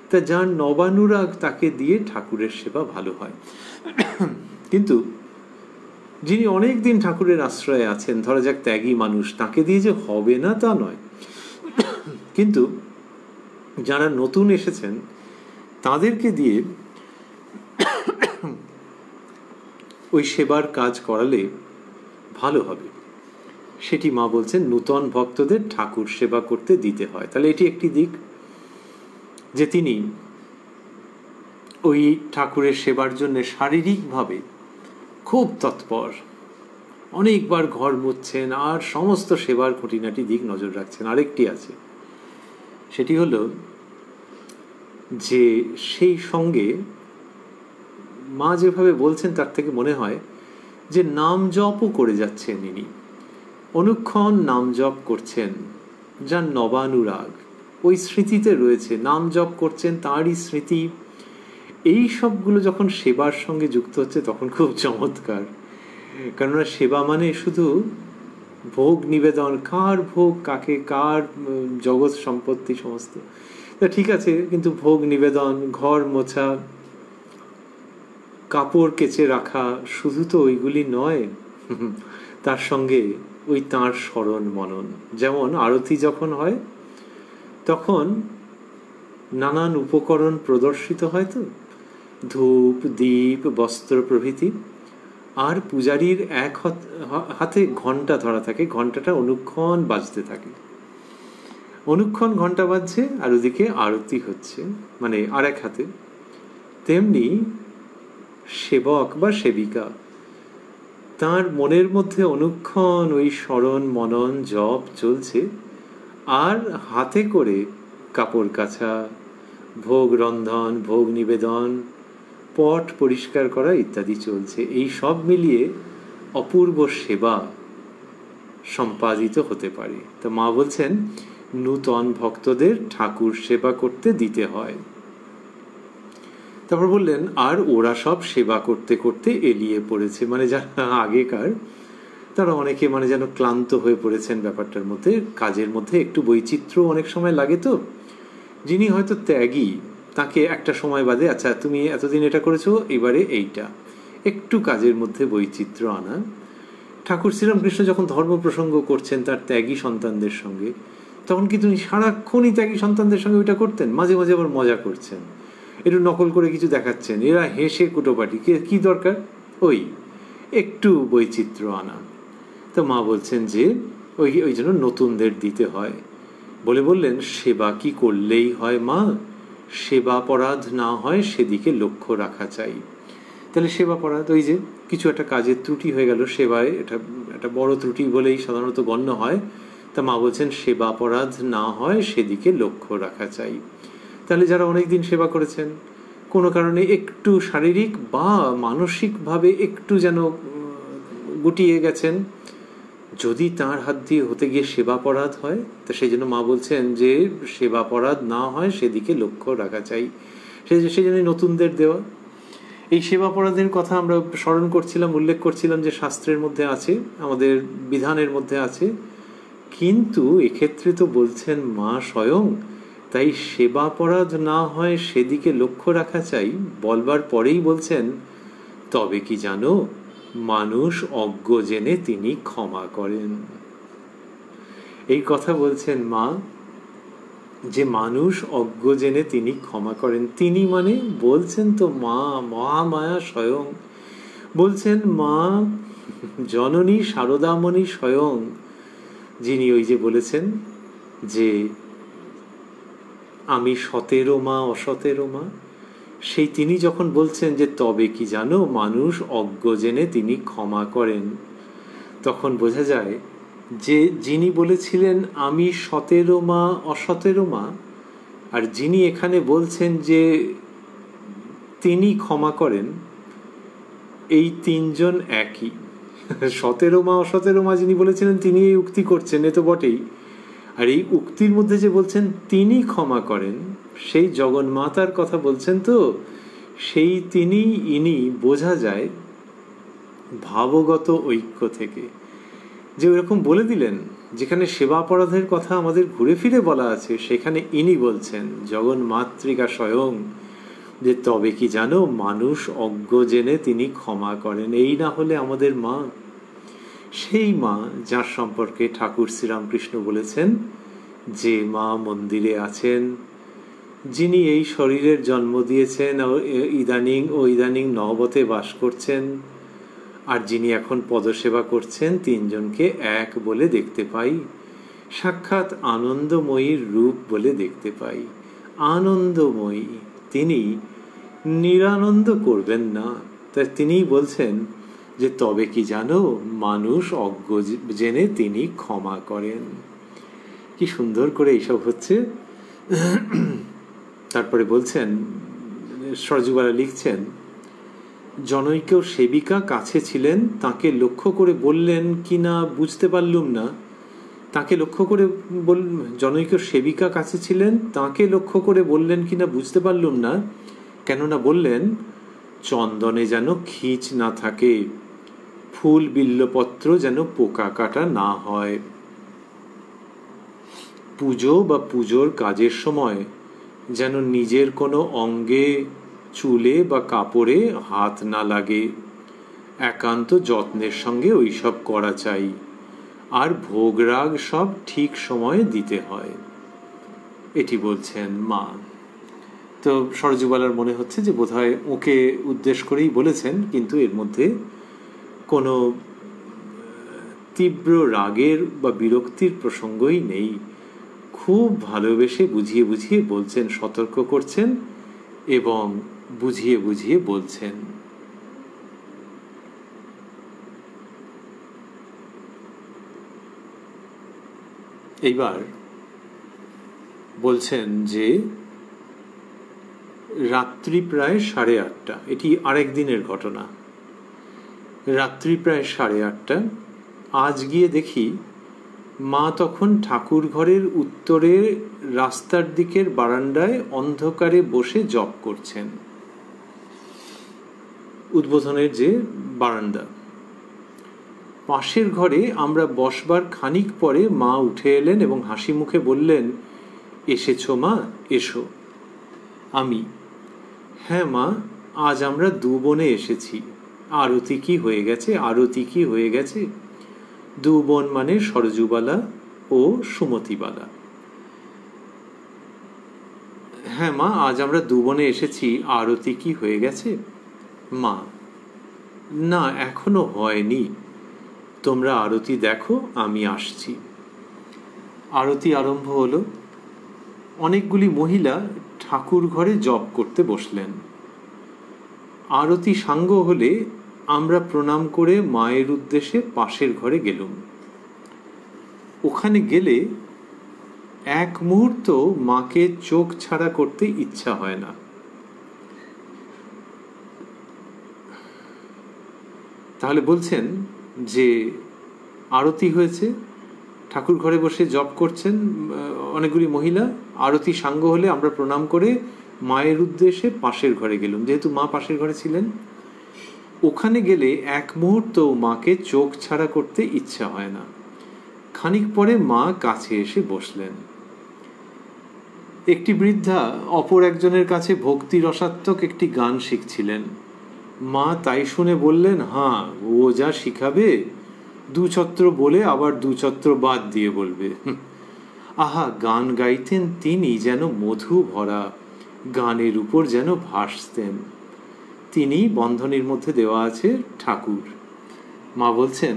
S1: তা যার নবানুরাগ তাকে দিয়ে ঠাকুরের সেবা ভালো হয়। কিন্তু যিনি অনেক দিন ঠাকুরের আশ্রয়ে আছেন, ধরা যাক ত্যাগী মানুষ, তাকে দিয়ে যে হবে না তা নয়, কিন্তু যারা নতুন এসেছেন তাদেরকে দিয়ে ওই সেবার কাজ করালে ভালো হবে। সেটি মা বলছেন নূতন ভক্তদের ঠাকুর সেবা করতে দিতে হয়। তাহলে এটি একটি দিক, যে তিনি ওই ঠাকুরের সেবার জন্য শারীরিকভাবে খুব তৎপর, অনেকবার ঘর মুছছেন আর সমস্ত সেবার খুঁটিনাটি দিক নজর রাখছেন। আরেকটি আছে, সেটি হলো যে সেই সঙ্গে মা যেভাবে বলছেন তার থেকে মনে হয় যে নাম জপও করে যাচ্ছেন ইনি, অনুক্ষণ নাম জপ করছেন, যার নবানুরাগ ওই স্মৃতিতে রয়েছে, নাম জপ করছেন, তাঁরই স্মৃতি, এই সবগুলো যখন সেবার সঙ্গে যুক্ত হচ্ছে তখন খুব চমৎকার। কেননা সেবা মানে শুধু ভোগ নিবেদন, কার ভোগ কাকে, কার জগৎ সম্পত্তি সমস্ত ঠিক আছে, কিন্তু ভোগ নিবেদন, ঘর মোছা, কাপড় কেচে রাখা, শুধু তো ওইগুলি নয়, তার সঙ্গে ওই তাঁর স্মরণ মনন। যেমন আরতি যখন হয় তখন নানান উপকরণ প্রদর্শিত হয়, তো ধূপ দীপ বস্ত্র প্রভৃতি, আর পূজারীর এক হাতে ঘণ্টা ধরা থাকে, ঘণ্টাটা অনুক্ষণ বাজতে থাকে, অনুক্ষণ ঘণ্টা বাজছে, আর ওদিকে আরতি হচ্ছে, মানে আর এক হাতে। তেমনি সেবক বা সেবিকা, তার মনের মধ্যে অনুক্ষণ ওই স্মরণ মনন জপ চলছে, আর হাতে করে কাপড় কাচা, ভোগ রন্ধন, ভোগ নিবেদন, পট পরিষ্কার করা ইত্যাদি চলছে। এই সব মিলিয়ে অপূর্ব সেবা সম্পাদিত হতে পারে। তো মা বলছেন নূতন ভক্তদের ঠাকুর সেবা করতে দিতে হয়। তারপর বললেন আর ওরা সব সেবা করতে করতে এলিয়ে পড়েছে, মানে যারা আগেকার তারা অনেকে মানে যেন ক্লান্ত হয়ে পড়েছেন ব্যাপারটার মধ্যে, কাজের মধ্যে একটু বৈচিত্র্য অনেক সময় লাগে। তো যিনি হয়তো ত্যাগী, তাকে একটা সময় বাদে আচ্ছা তুমি এতদিন এটা করেছো, এবারে এইটা, একটু কাজের মধ্যে বৈচিত্র্য আনা। ঠাকুর শ্রীরামকৃষ্ণ যখন ধর্ম প্রসঙ্গ করছেন তার ত্যাগী সন্তানদের সঙ্গে, তখন কি তিনি সারাক্ষণই ত্যাগী সন্তানদের সঙ্গে ওইটা করতেন? মাঝে মাঝে আবার মজা করছেন, একটু নকল করে কিছু দেখাচ্ছেন, এরা হেসে কুটোপাটি, কি দরকার ওই একটু বৈচিত্র্য আনা। তো মা বলছেন যে ওই জন্য নতুনদের দিতে হয়। বললেন সেবা কি করলেই হয় মা, সেবা অপরাধ না হয় সেদিকে লক্ষ্য রাখা চাই। তাহলে সেবা অপরাধ, ওই যে কিছু একটা কাজের ত্রুটি হয়ে গেল সেবায়, এটা একটা বড় ত্রুটি বলেই সাধারণত গণ্য হয়। তা মা বলছেন সেবা অপরাধ না হয় সেদিকে লক্ষ্য রাখা চাই। তাহলে যারা অনেকদিন সেবা করেছেন, কোনো কারণে একটু শারীরিক বা মানসিকভাবে একটু যেন গুটিয়ে গেছেন, যদি তার হাত দিয়ে হতে গিয়ে সেবাপরাধ হয়, তো সেই জন্য মা বলছেন যে সেবাপরাধ না হয় সেদিকে লক্ষ্য রাখা চাই। সেই জন্য নতুনদের দেওয়া। এই সেবাপরাধের কথা আমরা স্মরণ করছিলাম, উল্লেখ করছিলাম যে শাস্ত্রের মধ্যে আছে, আমাদের বিধানের মধ্যে আছে কিন্তু এক্ষেত্রে তো বলছেন মা স্বয়ং, তাই সেবাপরাধ না হয় সেদিকে লক্ষ্য রাখা চাই। বলবার পরেই বলছেন, তবে কি জানো, মানুষ অজ্ঞ জেনে তিনি ক্ষমা করেন। এই কথা বলছেন মা, যে মানুষ অজ্ঞ জেনে তিনি ক্ষমা করেন। তিনি মানে বলছেন তো মা, মহামায়া স্বয়ং। বলছেন মা জননী শারদামণি স্বয়ং, যিনি ওই যে বলেছেন যে আমি সতেরো মা অসতেরো মা, সেই তিনি যখন বলছেন যে তবে কি জানো, মানুষ অজ্ঞ জেনে তিনি ক্ষমা করেন, তখন বোঝা যায় যে যিনি বলেছিলেন আমি সতেরো মা অসতেরো মা, আর যিনি এখানে বলছেন যে তিনি ক্ষমা করেন, এই তিনজন একই। সতেরো মা অসতেরো মা যিনি বলেছিলেন তিনি এই উক্তি করছেন, এ তো বটেই। আর এই উক্তির মধ্যে যে বলছেন তিনি ক্ষমা করেন, সেই জগন্মাতার কথা বলছেন তো, সেই তিনি ইনি বোঝা যায় ভাবগত ঐক্য থেকে। যে ওরকম বলে দিলেন, যেখানে সেবা অপরাধের কথা আমাদের ঘুরে ফিরে বলা আছে, সেখানে ইনি বলছেন জগন্মাতৃকা স্বয়ং, যে তবে কি জানো, মানুষ অজ্ঞ জেনে তিনি ক্ষমা করেন। এই না হলে আমাদের মা, সেই মা যার সম্পর্কে ঠাকুর শ্রীরামকৃষ্ণ বলেছেন যে মা মন্দিরে আছেন, যিনি এই শরীরের জন্ম দিয়েছেন ইদানিং নবতে বাস করছেন, আর যিনি এখন পদসেবা করছেন, তিনজনকে এক বলে দেখতে পাই, সাক্ষাৎ আনন্দময়ীর রূপ বলে দেখতে পাই। আনন্দময়ী, তিনি নিরানন্দ করবেন না, তাই তিনিই বলছেন যে তবে কি জানো, মানুষ অজ্ঞ জেনে তিনি ক্ষমা করেন। কি সুন্দর করে এইসব হচ্ছে। তারপরে বলছেন, সরজুবালা লিখছেন, জনৈক সেবিকা কাছে ছিলেন, তাকে লক্ষ্য করে বললেন কি না বুঝতে পারলুম না। তাকে লক্ষ্য করে জনৈক সেবিকা কাছে ছিলেন, তাকে লক্ষ্য করে বললেন কিনা বুঝতে পারলুম না। কেননা বললেন, চন্দনে যেন খিঁচ না থাকে, ফুল বিল্লপত্র যেন পোকা কাটা না হয়, পুজো বা পুজোর কাজের সময় যেন নিজের কোনো অঙ্গে, চুলে বা কাপড়ে হাত না লাগে, একান্ত যত্নের সঙ্গে ওইসব করা চাই, আর ভোগরাগ সব ঠিক সময়ে দিতে হয়। এটি বলছেন মা। তো সরজুবালার মনে হচ্ছে যে বোধহয় ওকে উদ্দেশ্য করেই বলেছেন, কিন্তু এর মধ্যে কোনো তীব্র রাগের বা বিরক্তির প্রসঙ্গই নেই। খুব ভালোবেসে বুঝিয়ে বুঝিয়ে বলছেন, সতর্ক করছেন এবং বুঝিয়ে বুঝিয়ে বলছেন। এইবার বলছেন যে রাত্রি প্রায় 8:30, এটি আরেক দিনের ঘটনা। রাত্রি প্রায় 8:30, আজ গিয়ে দেখি মা তখন ঠাকুর ঘরের উত্তরে রাস্তার দিকের বারান্দায় অন্ধকারে বসে জপ করছেন। উদ্বোধনের যে বারান্দা, পাশের ঘরে আমরা বসবার খানিক পরে মা উঠে এলেন এবং হাসি মুখে বললেন, এসেছো মা, এসো। আমি, হ্যাঁ মা, আজ আমরা দু বোনে এসেছি। আরতি কি হয়ে গেছে, আরতি কি হয়ে গেছে? দু বোন মানে সরজুবালা ও সুমতিবালা। হ্যাঁ মা, আজ আমরা দু বোনে এসেছি, আরতি কি হয়ে গেছে? মা, না এখনো হয়নি, তোমরা আরতি দেখো, আমি আসছি। আরতি আরম্ভ হলো। অনেকগুলি মহিলা ঠাকুর ঘরে জপ করতে বসলেন। আরতি সাঙ্গ হলে আমরা প্রণাম করে মায়ের উদ্দেশ্যে পাশের ঘরে গেলুম। ওখানে গেলে এক মুহূর্ত মাকে চোখ ছাড়া করতে ইচ্ছা হয় না। তাহলে বলছেন যে আরতি হয়েছে, ঠাকুর ঘরে বসে জপ করছেন অনেকগুলি মহিলা, আরতি সাঙ্গ হলে আমরা প্রণাম করে মায়ের উদ্দেশ্যে পাশের ঘরে গেলাম, যেহেতু মা পাশের ঘরে ছিলেন। ওখানে গেলে এক মুহূর্ত মাকে চোখ ছাড়া করতে ইচ্ছা হয় না। খানিক পরে মা কাছে এসে বসলেন। একটি বৃদ্ধা অপর একজনের কাছে ভক্তি রসাত্মক একটি গান শিখছিলেন। মা তাই শুনে বললেন, হ্যাঁ, ও যা শিখাবে দুছত্র বলে আবার দুছত্র বাদ দিয়ে বলবে। আহা, গান গাইতেন তিনি যেন মধু ভরা, গানের উপর যেন ভাসতেন। তিনি বন্ধনীর মধ্যে দেওয়া আছে ঠাকুর। মা বলছেন,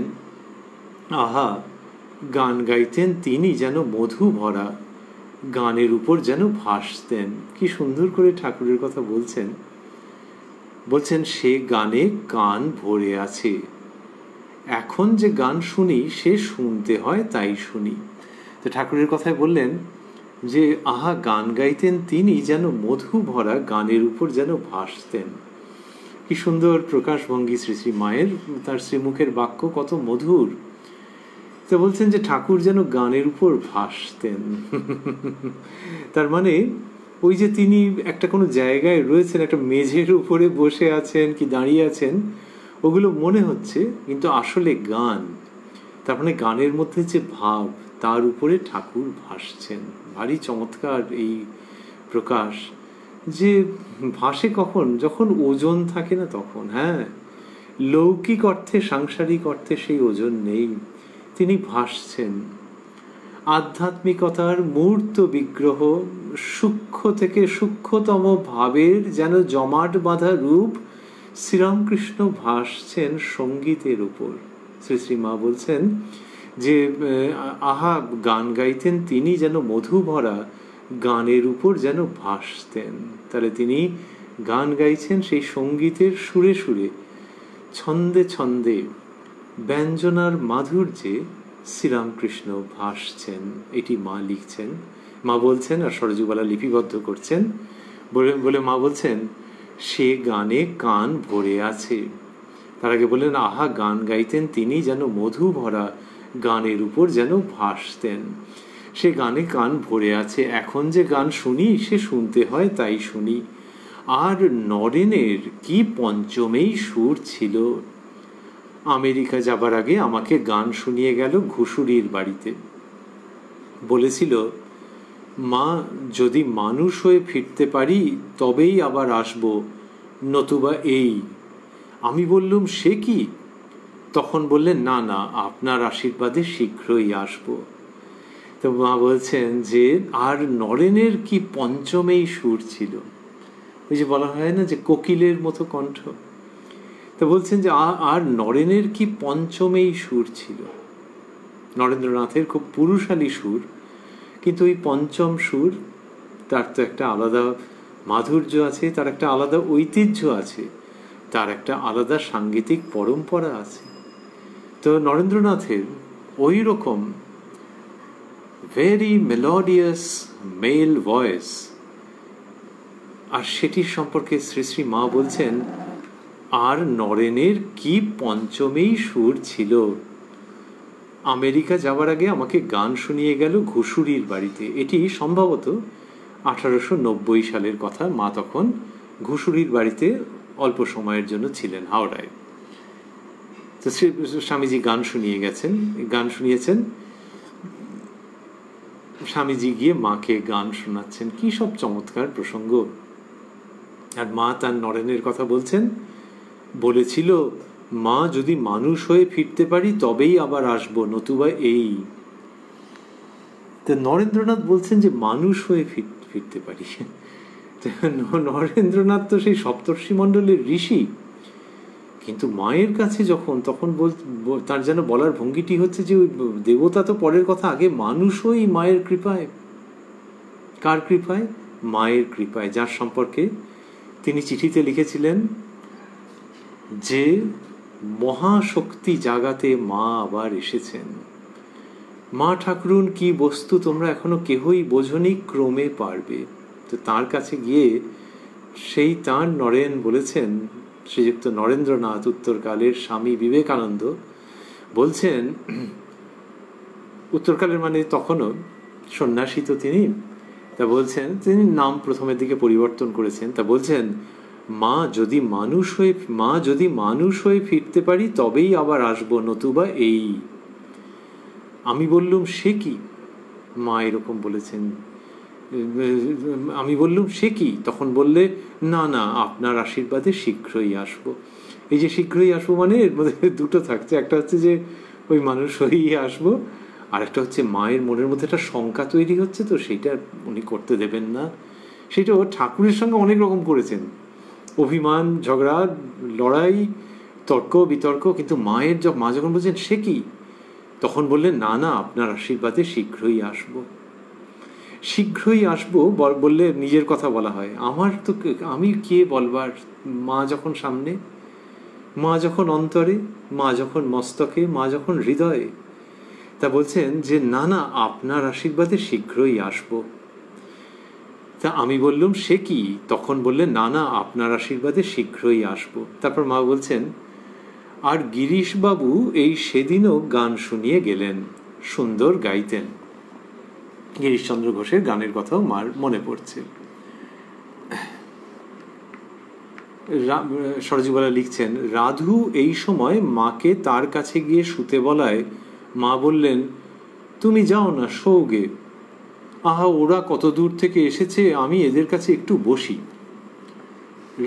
S1: আহা, গান গাইতেন তিনি যেন মধু ভরা, গানের উপর যেন ভাসতেন। কি সুন্দর করে ঠাকুরের কথা বলছেন। বলছেন সে গানে কান ভরে আছে, এখন যে গান শুনি সে শুনতে হয় তাই শুনি। তো ঠাকুরের কথায় বললেন যে আহা, গান গাইতেন তিনি যেন মধু ভরা, গানের উপর যেন ভাসতেন। কি সুন্দর প্রকাশভঙ্গি শ্রী শ্রী মায়ের, তার শ্রীমুখের বাক্য কত মধুর। তো বলছেন যে ঠাকুর যেন গানের উপর ভাসতেন। তার মানে ওই যে তিনি একটা কোনো জায়গায় রয়েছেন, একটা মেঝের উপরে বসে আছেন কি দাঁড়িয়ে আছেন, ওগুলো মনে হচ্ছে, কিন্তু আসলে গান। তার মানে গানের মধ্যে যে ভাব, তার উপরে ঠাকুর ভাসছেন। ভারী চমৎকার এই প্রকাশ। যে ভাসে কখন? যখন ওজন থাকে না তখন। হ্যাঁ, লৌকিক অর্থে, সাংসারিক অর্থে সেই ওজন নেই, তিনি ভাসছেন। আধ্যাত্মিকতার মূর্ত বিগ্রহ, সূক্ষ্ম থেকে সূক্ষ্মতম ভাবের যেন জমাট বাঁধা রূপ শ্রীরামকৃষ্ণ ভাসছেন সঙ্গীতের উপর। শ্রী শ্রী মা বলছেন যে আহা, গান গাইতেন তিনি যেন মধু ভরা, গানের উপর যেন ভাসতেন। তাহলে তিনি গান গাইছেন সেই সঙ্গীতের সুরে সুরে, ছন্দে ছন্দে, ব্যঞ্জনার মাধুর্যে শ্রীরামকৃষ্ণ ভাসছেন। এটি মা লিখছেন, মা বলছেন, আর সরযুবালা লিপিবদ্ধ করছেন। বলে মা বলছেন সে গানে কান ভরে আছে। তার আগে বললেন আহা, গান গাইতেন তিনি যেন মধু ভরা, গানের উপর যেন ভাসতেন। সে গানে কান ভরে আছে, এখন যে গান শুনি সে শুনতে হয় তাই শুনি। আর নরেনের কি পঞ্চমেই সুর ছিল। আমেরিকা যাবার আগে আমাকে গান শুনিয়ে গেল ঘুষুরির বাড়িতে। বলেছিল, মা, যদি মানুষ হয়ে ফিরতে পারি তবেই আবার আসব, নতুবা এই। আমি বললুম সে কি? তখন বললেন, না না, আপনার আশীর্বাদে শীঘ্রই আসব। তো মা বলছেন যে আর নরেনের কি পঞ্চমেই সুর ছিল। ওই যে বলা হয় না যে কোকিলের মতো কণ্ঠ। তো বলছেন যে আর নরেনের কি পঞ্চমেই সুর ছিল। নরেন্দ্রনাথের খুব পুরুষালী সুর, কিন্তু ওই পঞ্চম সুর, তার তো একটা আলাদা মাধুর্য আছে, তার একটা আলাদা ঐতিহ্য আছে, তার একটা আলাদা সাংগীতিক পরম্পরা আছে। তো নরেন্দ্রনাথের ওই রকম ভেরি মেলোডিয়াস মেল ভয়েস, আর সেটির সম্পর্কে শ্রী শ্রী মা বলছেন আর নরেনের কি পঞ্চমেই সুর ছিল। আমেরিকা যাওয়ার আগে আমাকে গান শুনিয়ে গেল ঘুষুরির বাড়িতে। এটি সম্ভবত 1890 সালের কথা। মা তখন ঘুষুরির বাড়িতে অল্প সময়ের জন্য ছিলেন, হাওড়ায়। তো স্বামীজি গান শুনিয়ে গেছেন, গান শুনিয়েছেন। স্বামীজি গিয়ে মাকে গান শোনাচ্ছেন। কি সব চমৎকার প্রসঙ্গ। আর মা তার নরেনের কথা বলছেন, বলেছিল, মা, যদি মানুষ হয়ে ফিরতে পারি তবেই আবার আসবো, নতুবা এই। তো নরেন্দ্রনাথ বলছেন যে মানুষ হয়ে ফিরতে পারি। নরেন্দ্রনাথ তো সেই সপ্তর্ষি মণ্ডলের ঋষি, কিন্তু মায়ের কাছে যখন, তখন তার যেন বলার ভঙ্গিটি হচ্ছে যে দেবতা তো পরের কথা, আগে মানুষ হই মায়ের কৃপায়। কার কৃপায়? মায়ের কৃপায়, যার সম্পর্কে তিনি চিঠিতে লিখেছিলেন যে মহাশক্তি জাগাতে মা আবার এসেছেন। মা ঠাকুরুন কি বস্তু তোমরা এখনো কেহই বোঝনি, ক্রমে পারবে। তো তার কাছে গিয়ে সেই তাঁর নরেন বলেছেন, শ্রীযুক্ত নরেন্দ্রনাথ, উত্তরকালের স্বামী বিবেকানন্দ বলছেন, উত্তরকালের মানে তখনও সন্ন্যাসী তো তিনি, তা বলছেন, তিনি নাম প্রথমের দিকে পরিবর্তন করেছেন, তা বলছেন, মা, যদি মানুষ হয়ে ফিরতে পারি তবেই আবার আসবো, নতুবা এই। আমি বললুম সে কি? মা এরকম বলেছেন। আমি বললুম সে কি? তখন বললে, না না, আপনার আশীর্বাদে শীঘ্রই আসবো। এই যে শীঘ্রই আসবো মানে এর মধ্যে দুটো থাকছে, একটা হচ্ছে যে ওই মানুষ হয়েই আসবো, আর একটা হচ্ছে মায়ের মনের মধ্যে একটা শঙ্কা তৈরি হচ্ছে, তো সেইটা উনি করতে দেবেন না। সেটা ও ঠাকুরের সঙ্গে অনেক রকম করেছেন, অভিমান, ঝগড়া, লড়াই, তর্ক বিতর্ক, কিন্তু মা যখন বলছেন সে কি, তখন বললেন, না না, আপনার আশীর্বাদে শীঘ্রই আসবো। শীঘ্রই আসবো বললে নিজের কথা বলা হয়। আমি কে বলবার? মা যখন সামনে, মা যখন অন্তরে, মা যখন মস্তকে, মা যখন হৃদয়ে, তা বলছেন যে না না, আপনার আশীর্বাদে শীঘ্রই আসবো। তা আমি বললুম সে কি? তখন বললেন, না না, আপনার আশীর্বাদে শীঘ্রই আসবো। তারপর মা বলছেন, আর গিরিশবাবু এই সেদিনও গান শুনিয়ে গেলেন, সুন্দর গাইতেন। গিরিশচন্দ্র ঘোষের গানের কথাও মার মনে পড়ছে। সরজুবালা লিখছেন, রাধু এই সময় মাকে তার কাছে গিয়ে শুতে বলায় মা বললেন, তুমি যাও না, শোগে। আহা, ওরা কত দূর থেকে এসেছে, আমি এদের কাছে একটু বসি।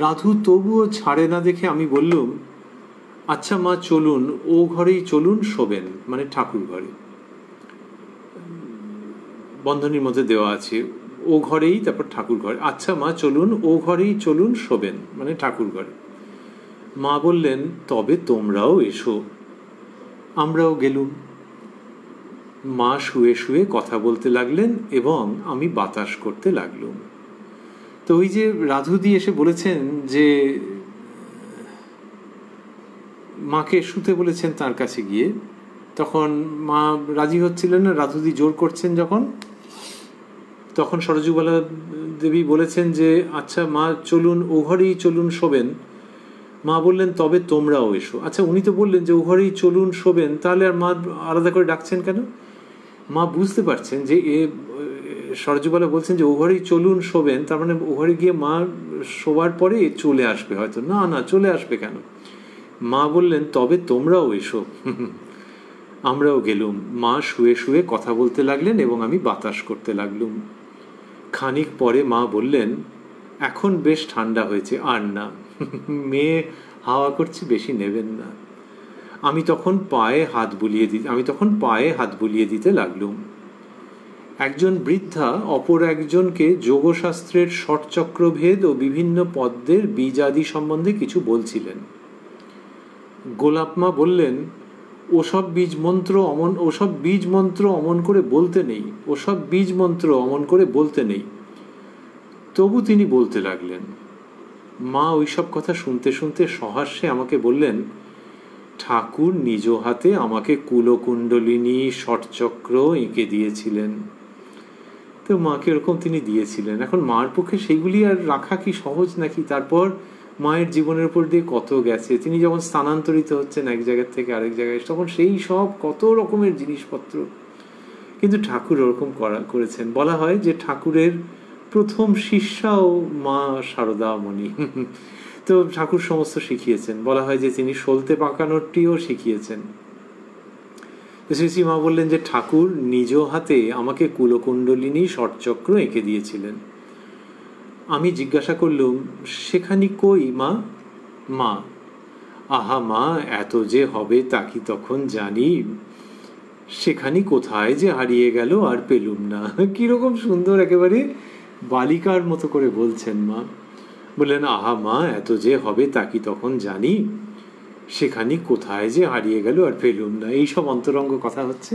S1: রাধু তবুও ছাড়ে না দেখে আমি বললুম, আচ্ছা মা, চলুন, ও ঘরেই চলুন, শোবেন, মানে ঠাকুর ঘরে। বন্ধনীর মধ্যে দেওয়া আছে ও ঘরেই, তারপর ঠাকুর ঘরে। আচ্ছা মা, চলুন, ও ঘরেই চলুন, শোবেন, মানে ঠাকুর ঘরে। মা বললেন, তবে তোমরাও এসো। আমরাও গেলুম। মা শুয়ে শুয়ে কথা বলতে লাগলেন এবং আমি বাতাস করতে লাগলুম। তো ওই যে রাধুদি এসে বলেছেন যে মাকে শুতে বলেছেন তার কাছে গিয়ে, তখন মা রাজি হচ্ছিলেন না, রাধুদি জোর করছেন যখন, তখন সরজুবালা দেবী বলেছেন যে আচ্ছা মা, চলুন, ও ঘরেই চলুন, শোবেন। মা বললেন, তবে তোমরাও এসো। আচ্ছা, উনি তো বললেন যে ও ঘরেই চলুন, শোবেন, তাহলে আর মা আলাদা করে ডাকছেন কেন? মা বুঝতে পারছেন যে সরজুবালা বলছেন যে ও ঘরেই চলুন, শোবেন, তার মানে ও ঘরে গিয়ে মা শোবার পরে চলে আসবে হয়তো। না না, চলে আসবে কেন? মা বললেন, তবে তোমরাও এসো। আমরাও গেলুম। মা শুয়ে শুয়ে কথা বলতে লাগলেন এবং আমি বাতাস করতে লাগলুম। খানিক পরে মা বললেন, এখন বেশ ঠান্ডা হয়েছে, আর না, মেয়ে হাওয়া করছে, বেশি নেবেন না। আমি তখন পায়ে হাত বুলিয়ে দিতে লাগলুম। একজন বৃদ্ধা অপর একজনকে যোগশাস্ত্রের ষটচক্রভেদ ও বিভিন্ন পদ্মের বীজাদি সম্বন্ধে কিছু বলছিলেন। গোলাপমা বললেন, ওসব বীজ মন্ত্র অমন করে বলতে নেই। তবু তিনি বলতে লাগলেন। মা ওইসব কথা শুনতে শুনতে সহাস্যে আমাকে বললেন, ঠাকুর নিজ হাতে আমাকে কুলকুণ্ডলিনী ষটচক্র এঁকে দিয়েছিলেন। তো মাকে এরকম তিনি দিয়েছিলেন। এখন মার পক্ষে সেইগুলি আর রাখা কি সহজ নাকি? তারপর মায়ের জীবনের উপর দিয়ে কত গেছে। তিনি যখন স্থানান্তরিত হচ্ছেন এক জায়গা থেকে আরেক জায়গায়, তখন সেই সব কত রকমের জিনিসপত্র। কিন্তু ঠাকুর ওরকম করেছেন। বলা হয় যে ঠাকুরের প্রথম শিষ্যাও মা শারদামণি। তো ঠাকুর সমস্ত শিখিয়েছেন। বলা হয় যে তিনি সলতে পাকানোরটিও শিখিয়েছেন। শ্রী মা বললেন যে ঠাকুর নিজ হাতে আমাকে কুলকুণ্ডলিনী ষটচক্র এঁকে দিয়েছিলেন। আমি জিজ্ঞাসা করলুম, সেখানি কই মা? মা, আহা মা, এত যে হবে তা কি তখন জানি? সেখানি কোথায় যে হারিয়ে গেল, আর পেলুম না। কিরকম সুন্দর, একেবারে বালিকার মতো করে বলছেন মা। বললেন, আহা মা, এত যে হবে তা কি তখন জানি? সেখানি কোথায় যে হারিয়ে গেল, আর পেলুম না। এইসব অন্তরঙ্গ কথা হচ্ছে।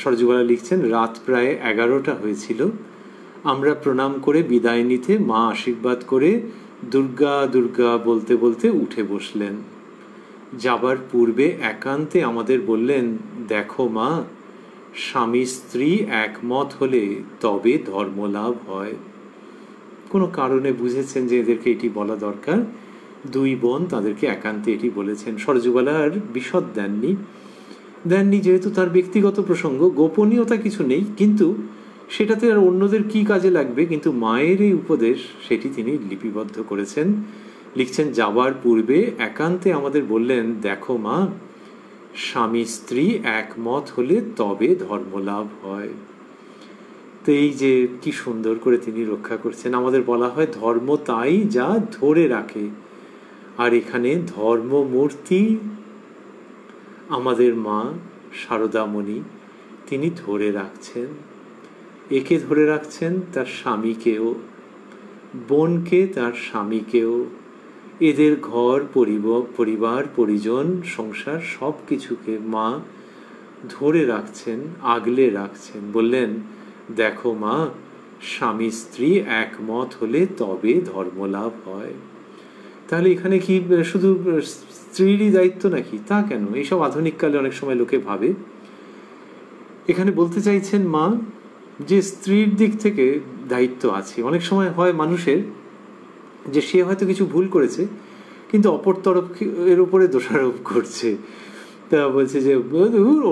S1: সরজুবালা লিখছেন, রাত প্রায় 11টা হয়েছিল। আমরা প্রণাম করে বিদায় নিতে মা আশীর্বাদ করে দুর্গা দুর্গা বলতে বলতে উঠে বসলেন। যাবার পূর্বে একান্তে আমাদের বললেন, দেখো মা, স্বামী স্ত্রী একমত হলে তবে ধর্মলাভ হয়। কোনো কারণে বুঝেছেন যে এদেরকে এটি বলা দরকার। দুই বোন তাদেরকে একান্তে এটি বলেছেন। সরজুবালা আর বিশদ দেননি, যেহেতু তার ব্যক্তিগত প্রসঙ্গ, গোপনীয়তা কিছু নেই, কিন্তু সেটাতে আর অন্যদের কি কাজে লাগবে। কিন্তু মায়ের এই উপদেশ, সেটি তিনি লিপিবদ্ধ করেছেন। লিখছেন, যাবার পূর্বে একান্তে আমাদের বললেন, দেখো মা, স্বামী স্ত্রী একমত হলে তবে ধর্মলাভ হয়। তো এই যে কি সুন্দর করে তিনি রক্ষা করছেন। আমাদের বলা হয় ধর্ম তাই যা ধরে রাখে, আর এখানে ধর্মমূর্তি আমাদের মা শারদামণি, তিনি ধরে রাখছেন। একে ধরে রাখছেন তার স্বামীকেও, বোনকে তার স্বামীকেও, এদের ঘর পরিবার পরিজন সংসার সব কিছুকে মা ধরে রাখছেন, আগলে রাখছেন। বললেন, দেখো মা, স্বামী স্ত্রী একমত হলে তবে ধর্মলাভ হয়। তাহলে এখানে কি শুধু স্ত্রীরই দায়িত্ব নাকি? তা কেন? এইসব আধুনিক কালে অনেক সময় লোকে ভাবে। এখানে বলতে চাইছেন মা যে স্ত্রীর দিক থেকে দায়িত্ব আছে। অনেক সময় হয় মানুষের যে সে হয়তো কিছু ভুল করেছে, কিন্তু অপর তরফ এর উপরে দোষারোপ করছে। তা বলছে যে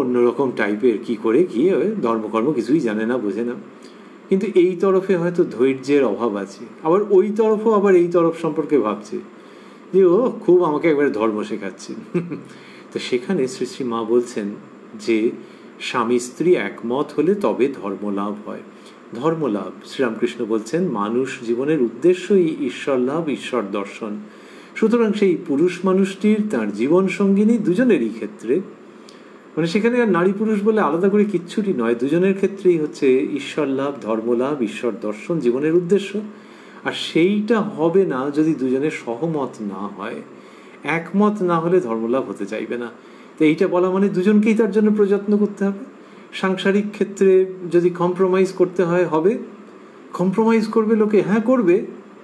S1: অন্যরকম টাইপের, কি করে কি ধর্মকর্ম কিছুই জানে না, বোঝে না। কিন্তু এই তরফে হয়তো ধৈর্যের অভাব আছে, আবার ওই তরফও আবার এই তরফ সম্পর্কে ভাবছে যে ও খুব আমাকে একবারে ধর্ম শেখাচ্ছে। তো সেখানে শ্রী শ্রী মা বলছেন যে স্বামী স্ত্রী একমত হলে তবে ধর্মলাভ হয়। ধর্মলাভ, শ্রীরামকৃষ্ণ বলছেন, মানুষ জীবনের উদ্দেশ্যই ঈশ্বর লাভ, ঈশ্বর দর্শন। সুতরাং সেই পুরুষ মানুষটির তার জীবন সঙ্গিনী দুজনেরই ক্ষেত্রে, মানে সেখানে আর নারী পুরুষ বলে আলাদা করে কিচ্ছুটি নয়, দুজনের ক্ষেত্রেই হচ্ছে ঈশ্বর লাভ, ধর্মলাভ, ঈশ্বর দর্শন জীবনের উদ্দেশ্য। আর সেইটা হবে না যদি দুজনের সহমত না হয়, একমত না হলে ধর্মলাভ হতে চাইবে না। তো এইটা বলা মানে দুজনকেই তার জন্য প্রযত্ন করতে হবে। সাংসারিক ক্ষেত্রে যদি কম্প্রোমাইজ করতে হয়, হবে। কম্প্রোমাইজ করবে লোকে, হ্যাঁ করবে।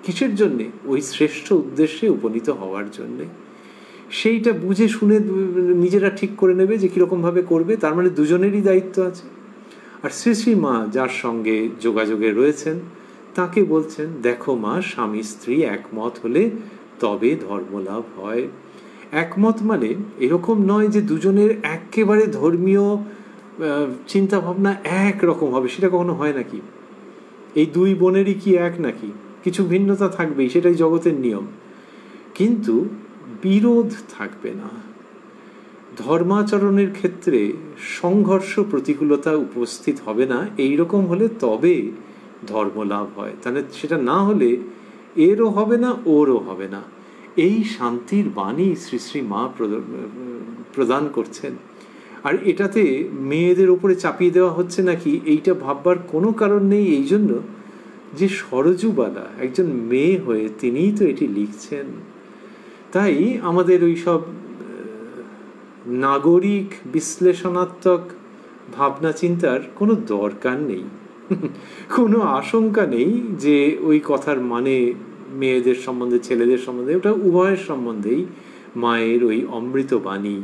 S1: কিসের জন্যে? ওই শ্রেষ্ঠ উদ্দেশ্যে উপনীত হওয়ার জন্যে। সেইটা বুঝে শুনে নিজেরা ঠিক করে নেবে যে কীরকমভাবে করবে। তার মানে দুজনেরই দায়িত্ব আছে। আর শ্রী শ্রী মা যার সঙ্গে যোগাযোগে রয়েছেন তাকে বলছেন, দেখো মা, স্বামী স্ত্রী একমত হলে তবে ধর্মলাভ হয়। একমত মানে এরকম নয় যে দুজনের একেবারে ধর্মীয় চিন্তা ভাবনা একরকম হবে, সেটা কখনো হয় নাকি? এই দুই বোনেরই কি এক নাকি? কিছু ভিন্নতা থাকবেই, সেটাই জগতের নিয়ম। কিন্তু বিরোধ থাকবে না। ধর্মাচরণের ক্ষেত্রে সংঘর্ষ প্রতিকূলতা উপস্থিত হবে না। এইরকম হলে তবে ধর্মলাভ হয়। তাহলে সেটা না হলে এরও হবে না, ওরও হবে না। এই শান্তির বাণী শ্রী শ্রী মা প্রদান করছেন। আর এটাতে মেয়েদের উপরে চাপিয়ে দেওয়া হচ্ছে নাকি, এইটা ভাববার কোনো কারণ নেই। এই জন্য যে সরজুবালা একজন মেয়ে হয়ে তিনিই তো এটি লিখছেন। তাই আমাদের ওই সব নাগরিক বিশ্লেষণাত্মক ভাবনা চিন্তার কোনো দরকার নেই, কোনো আশঙ্কা নেই যে ওই কথার মানে মেয়েদের সম্বন্ধে, ছেলেদের সম্বন্ধে, ওটা উভয়ের সম্বন্ধেই মায়ের ওই অমৃত বাণী।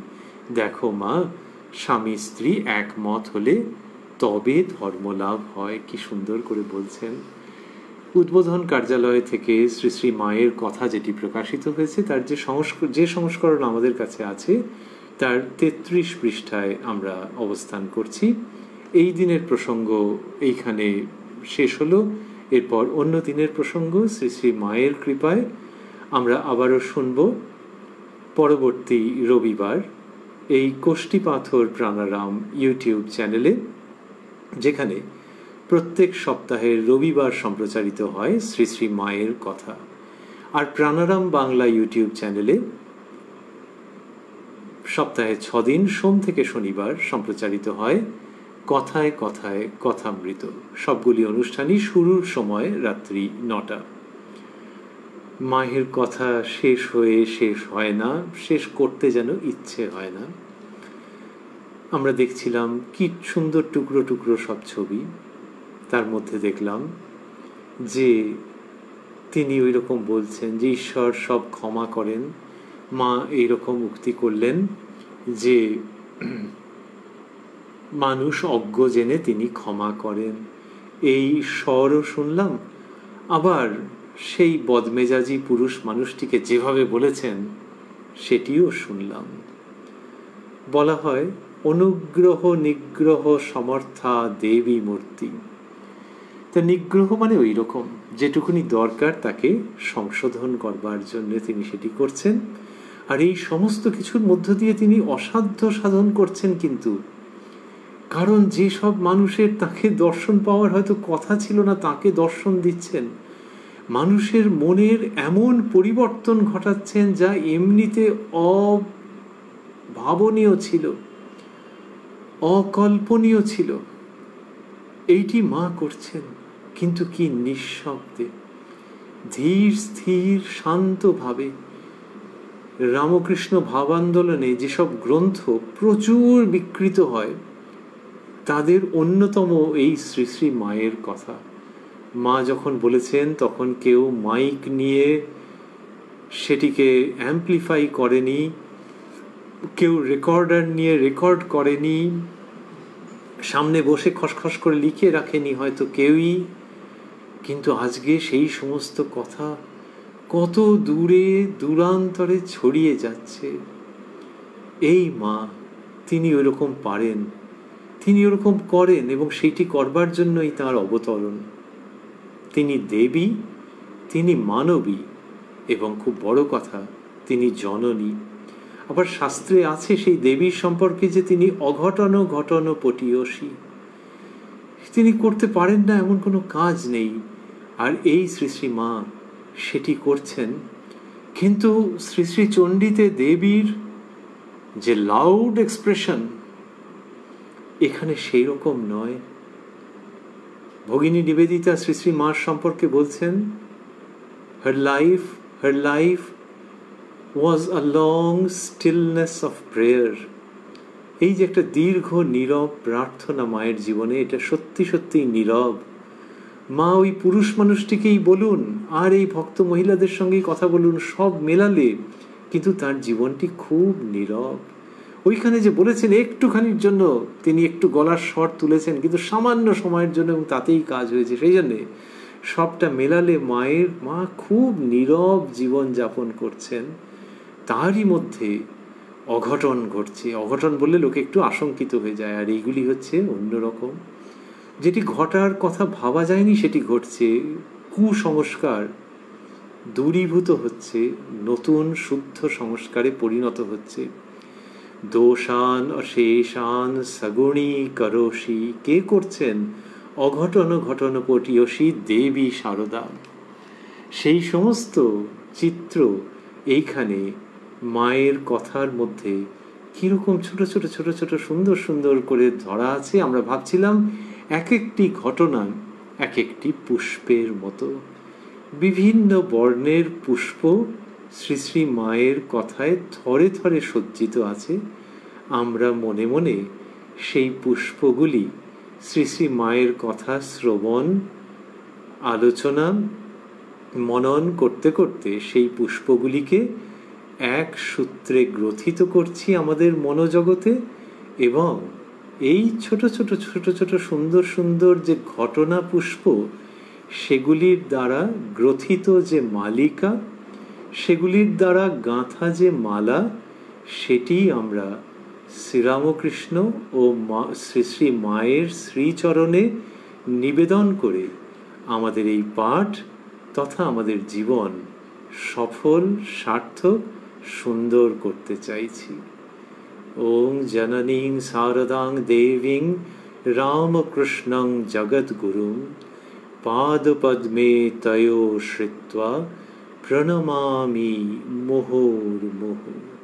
S1: দেখো মা, স্বামী স্ত্রী একমত হলে তবে ধর্মলাভ হয়। কি সুন্দর করে বলছেন। উদ্বোধন কার্যালয় থেকে শ্রী শ্রী মায়ের কথা যেটি প্রকাশিত হয়েছে, তার যে সংস্করণ আমাদের কাছে আছে তার 33 পৃষ্ঠায় আমরা অবস্থান করছি। এই দিনের প্রসঙ্গ এইখানে শেষ হলো। এরপর অন্য দিনের প্রসঙ্গ শ্রী শ্রী মায়ের কৃপায় আমরা আবারও শুনব পরবর্তী রবিবার এই কোষ্ঠী পাথর প্রাণারাম ইউটিউব চ্যানেলে, যেখানে প্রত্যেক সপ্তাহের রবিবার সম্প্রচারিত হয় শ্রী শ্রী মায়ের কথা। আর প্রাণারাম বাংলা ইউটিউব চ্যানেলে সপ্তাহে 6 দিন সোম থেকে শনিবার সম্প্রচারিত হয় কথায় কথায় কথামৃত। সবগুলি অনুষ্ঠানই শুরুর সময় রাত্রি 9টা। মায়ের কথা শেষ হয়ে শেষ হয় না, শেষ করতে যেন ইচ্ছে হয় না। আমরা দেখছিলাম কি সুন্দর টুকরো টুকরো সব ছবি। তার মধ্যে দেখলাম যে তিনি ওই রকম বলছেন যে ঈশ্বর সব ক্ষমা করেন। মা এইরকম উক্তি করলেন যে মানুষ অজ্ঞ জেনে তিনি ক্ষমা করেন। এই স্বরও শুনলাম, আবার সেই বদমেজাজি পুরুষ মানুষটিকে যেভাবে বলেছেন সেটিও শুনলাম। বলা হয় অনুগ্রহ নিগ্রহ সমর্থা দেবী মূর্তি। তা নিগ্রহ মানে ওই রকম যেটুকুনি দরকার তাকে সংশোধন করবার জন্য তিনি সেটি করছেন। আর এই সমস্ত কিছুর মধ্য দিয়ে তিনি অসাধ্য সাধন করছেন, কিন্তু কারণ যে সব মানুষের তাকে দর্শন পাওয়ার হয়তো কথা ছিল না, তাকে দর্শন দিচ্ছেন। মানুষের মনের এমন পরিবর্তন ঘটাচ্ছেন যা এমনিতে অভাবনীয় ছিল, অকল্পনীয় ছিল, এইটি মা করছেন। কিন্তু কি নিঃশব্দে, ধীর স্থির শান্তভাবে। রামকৃষ্ণ ভাবান্দোলনে যেসব গ্রন্থ প্রচুর বিকৃত হয়, তাদের অন্যতম এই শ্রী শ্রী মায়ের কথা। মা যখন বলেছেন তখন কেউ মাইক নিয়ে সেটিকে অ্যাম্প্লিফাই করেনি, কেউ রেকর্ডার নিয়ে রেকর্ড করেনি, সামনে বসে খসখস করে লিখে রাখেনি হয়তো কেউই। কিন্তু আজকে সেই সমস্ত কথা কত দূরে দূরান্তরে ছড়িয়ে যাচ্ছে। এই মা, তিনি ওরকম পারেন, তিনি ওরকম করেন, এবং সেইটি করবার জন্যই তাঁর অবতরণ। তিনি দেবী, তিনি মানবী, এবং খুব বড় কথা, তিনি জননী। আবার শাস্ত্রে আছে সেই দেবীর সম্পর্কে যে তিনি অঘটন ঘটন পটীয়সী, তিনি করতে পারেন না এমন কোনো কাজ নেই। আর এই শ্রী শ্রী মা সেটি করছেন। কিন্তু শ্রী শ্রী চণ্ডীতে দেবীর যে লাউড এক্সপ্রেশন, এখানে সেই রকম নয়। ভগিনী নিবেদিতা শ্রী শ্রী মার সম্পর্কে বলছেন, her life was a long stillness of prayer. এই যে একটা দীর্ঘ নীরব প্রার্থনা মায়ের জীবনে, এটা সত্যি সত্যি নীরব। মা ওই পুরুষ মানুষটিকেই বলুন আর এই ভক্ত মহিলাদের সঙ্গেই কথা বলুন, সব মেলালে, কিন্তু তার জীবনটি খুব নীরব। ওইখানে যে বলেছেন একটুখানির জন্য তিনি একটু গলার স্বর তুলেছেন, কিন্তু সামান্য সময়ের জন্য, এবং তাতেই কাজ হয়েছে। সেই জন্যে সবটা মেলালে মা খুব নীরব জীবন যাপন করছেন। তারই মধ্যে অঘটন ঘটছে। অঘটন বললে লোকে একটু আশঙ্কিত হয়ে যায়, আর এইগুলি হচ্ছে অন্যরকম। যেটি ঘটার কথা ভাবা যায়নি সেটি ঘটছে। কুসংস্কার দূরীভূত হচ্ছে, নতুন শুদ্ধ সংস্কারে পরিণত হচ্ছে। দোষান অশেষান সগুণী করোষি, কে করছেন? অঘটন ঘটন পটীয়সী দেবী শারদা। সেই সমস্ত চিত্র এইখানে মায়ের কথার মধ্যে কিরকম ছোট ছোট ছোট ছোট সুন্দর সুন্দর করে ধরা আছে। আমরা ভাবছিলাম এক একটি ঘটনা এক একটি পুষ্পের মতো, বিভিন্ন বর্ণের পুষ্প শ্রী শ্রী মায়ের কথায় থরে থরে সজ্জিত আছে। আমরা মনে মনে সেই পুষ্পগুলি শ্রী শ্রী মায়ের কথা শ্রবণ, আলোচনা, মনন করতে করতে সেই পুষ্পগুলিকে এক সূত্রে গ্রথিত করছি আমাদের মনোজগতে। এবং এই ছোট ছোট ছোট ছোট সুন্দর সুন্দর যে ঘটনা পুষ্প, সেগুলির দ্বারা গ্রথিত যে মালিকা, সেগুলির দ্বারা গাঁথা যে মালা, সেটি আমরা শ্রীরামকৃষ্ণ ও শ্রী শ্রী মায়ের শ্রীচরণে নিবেদন করে আমাদের এই পাঠ তথা আমাদের জীবন সফল, সার্থক, সুন্দর করতে চাইছি। ওং জননীং শারদাং দেবীং রামকৃষ্ণং জগদ্গুরুং পাদপদ্মে তয়োঃ শ্রিত্বা প্রণমামি মুহুর্মুহুঃ।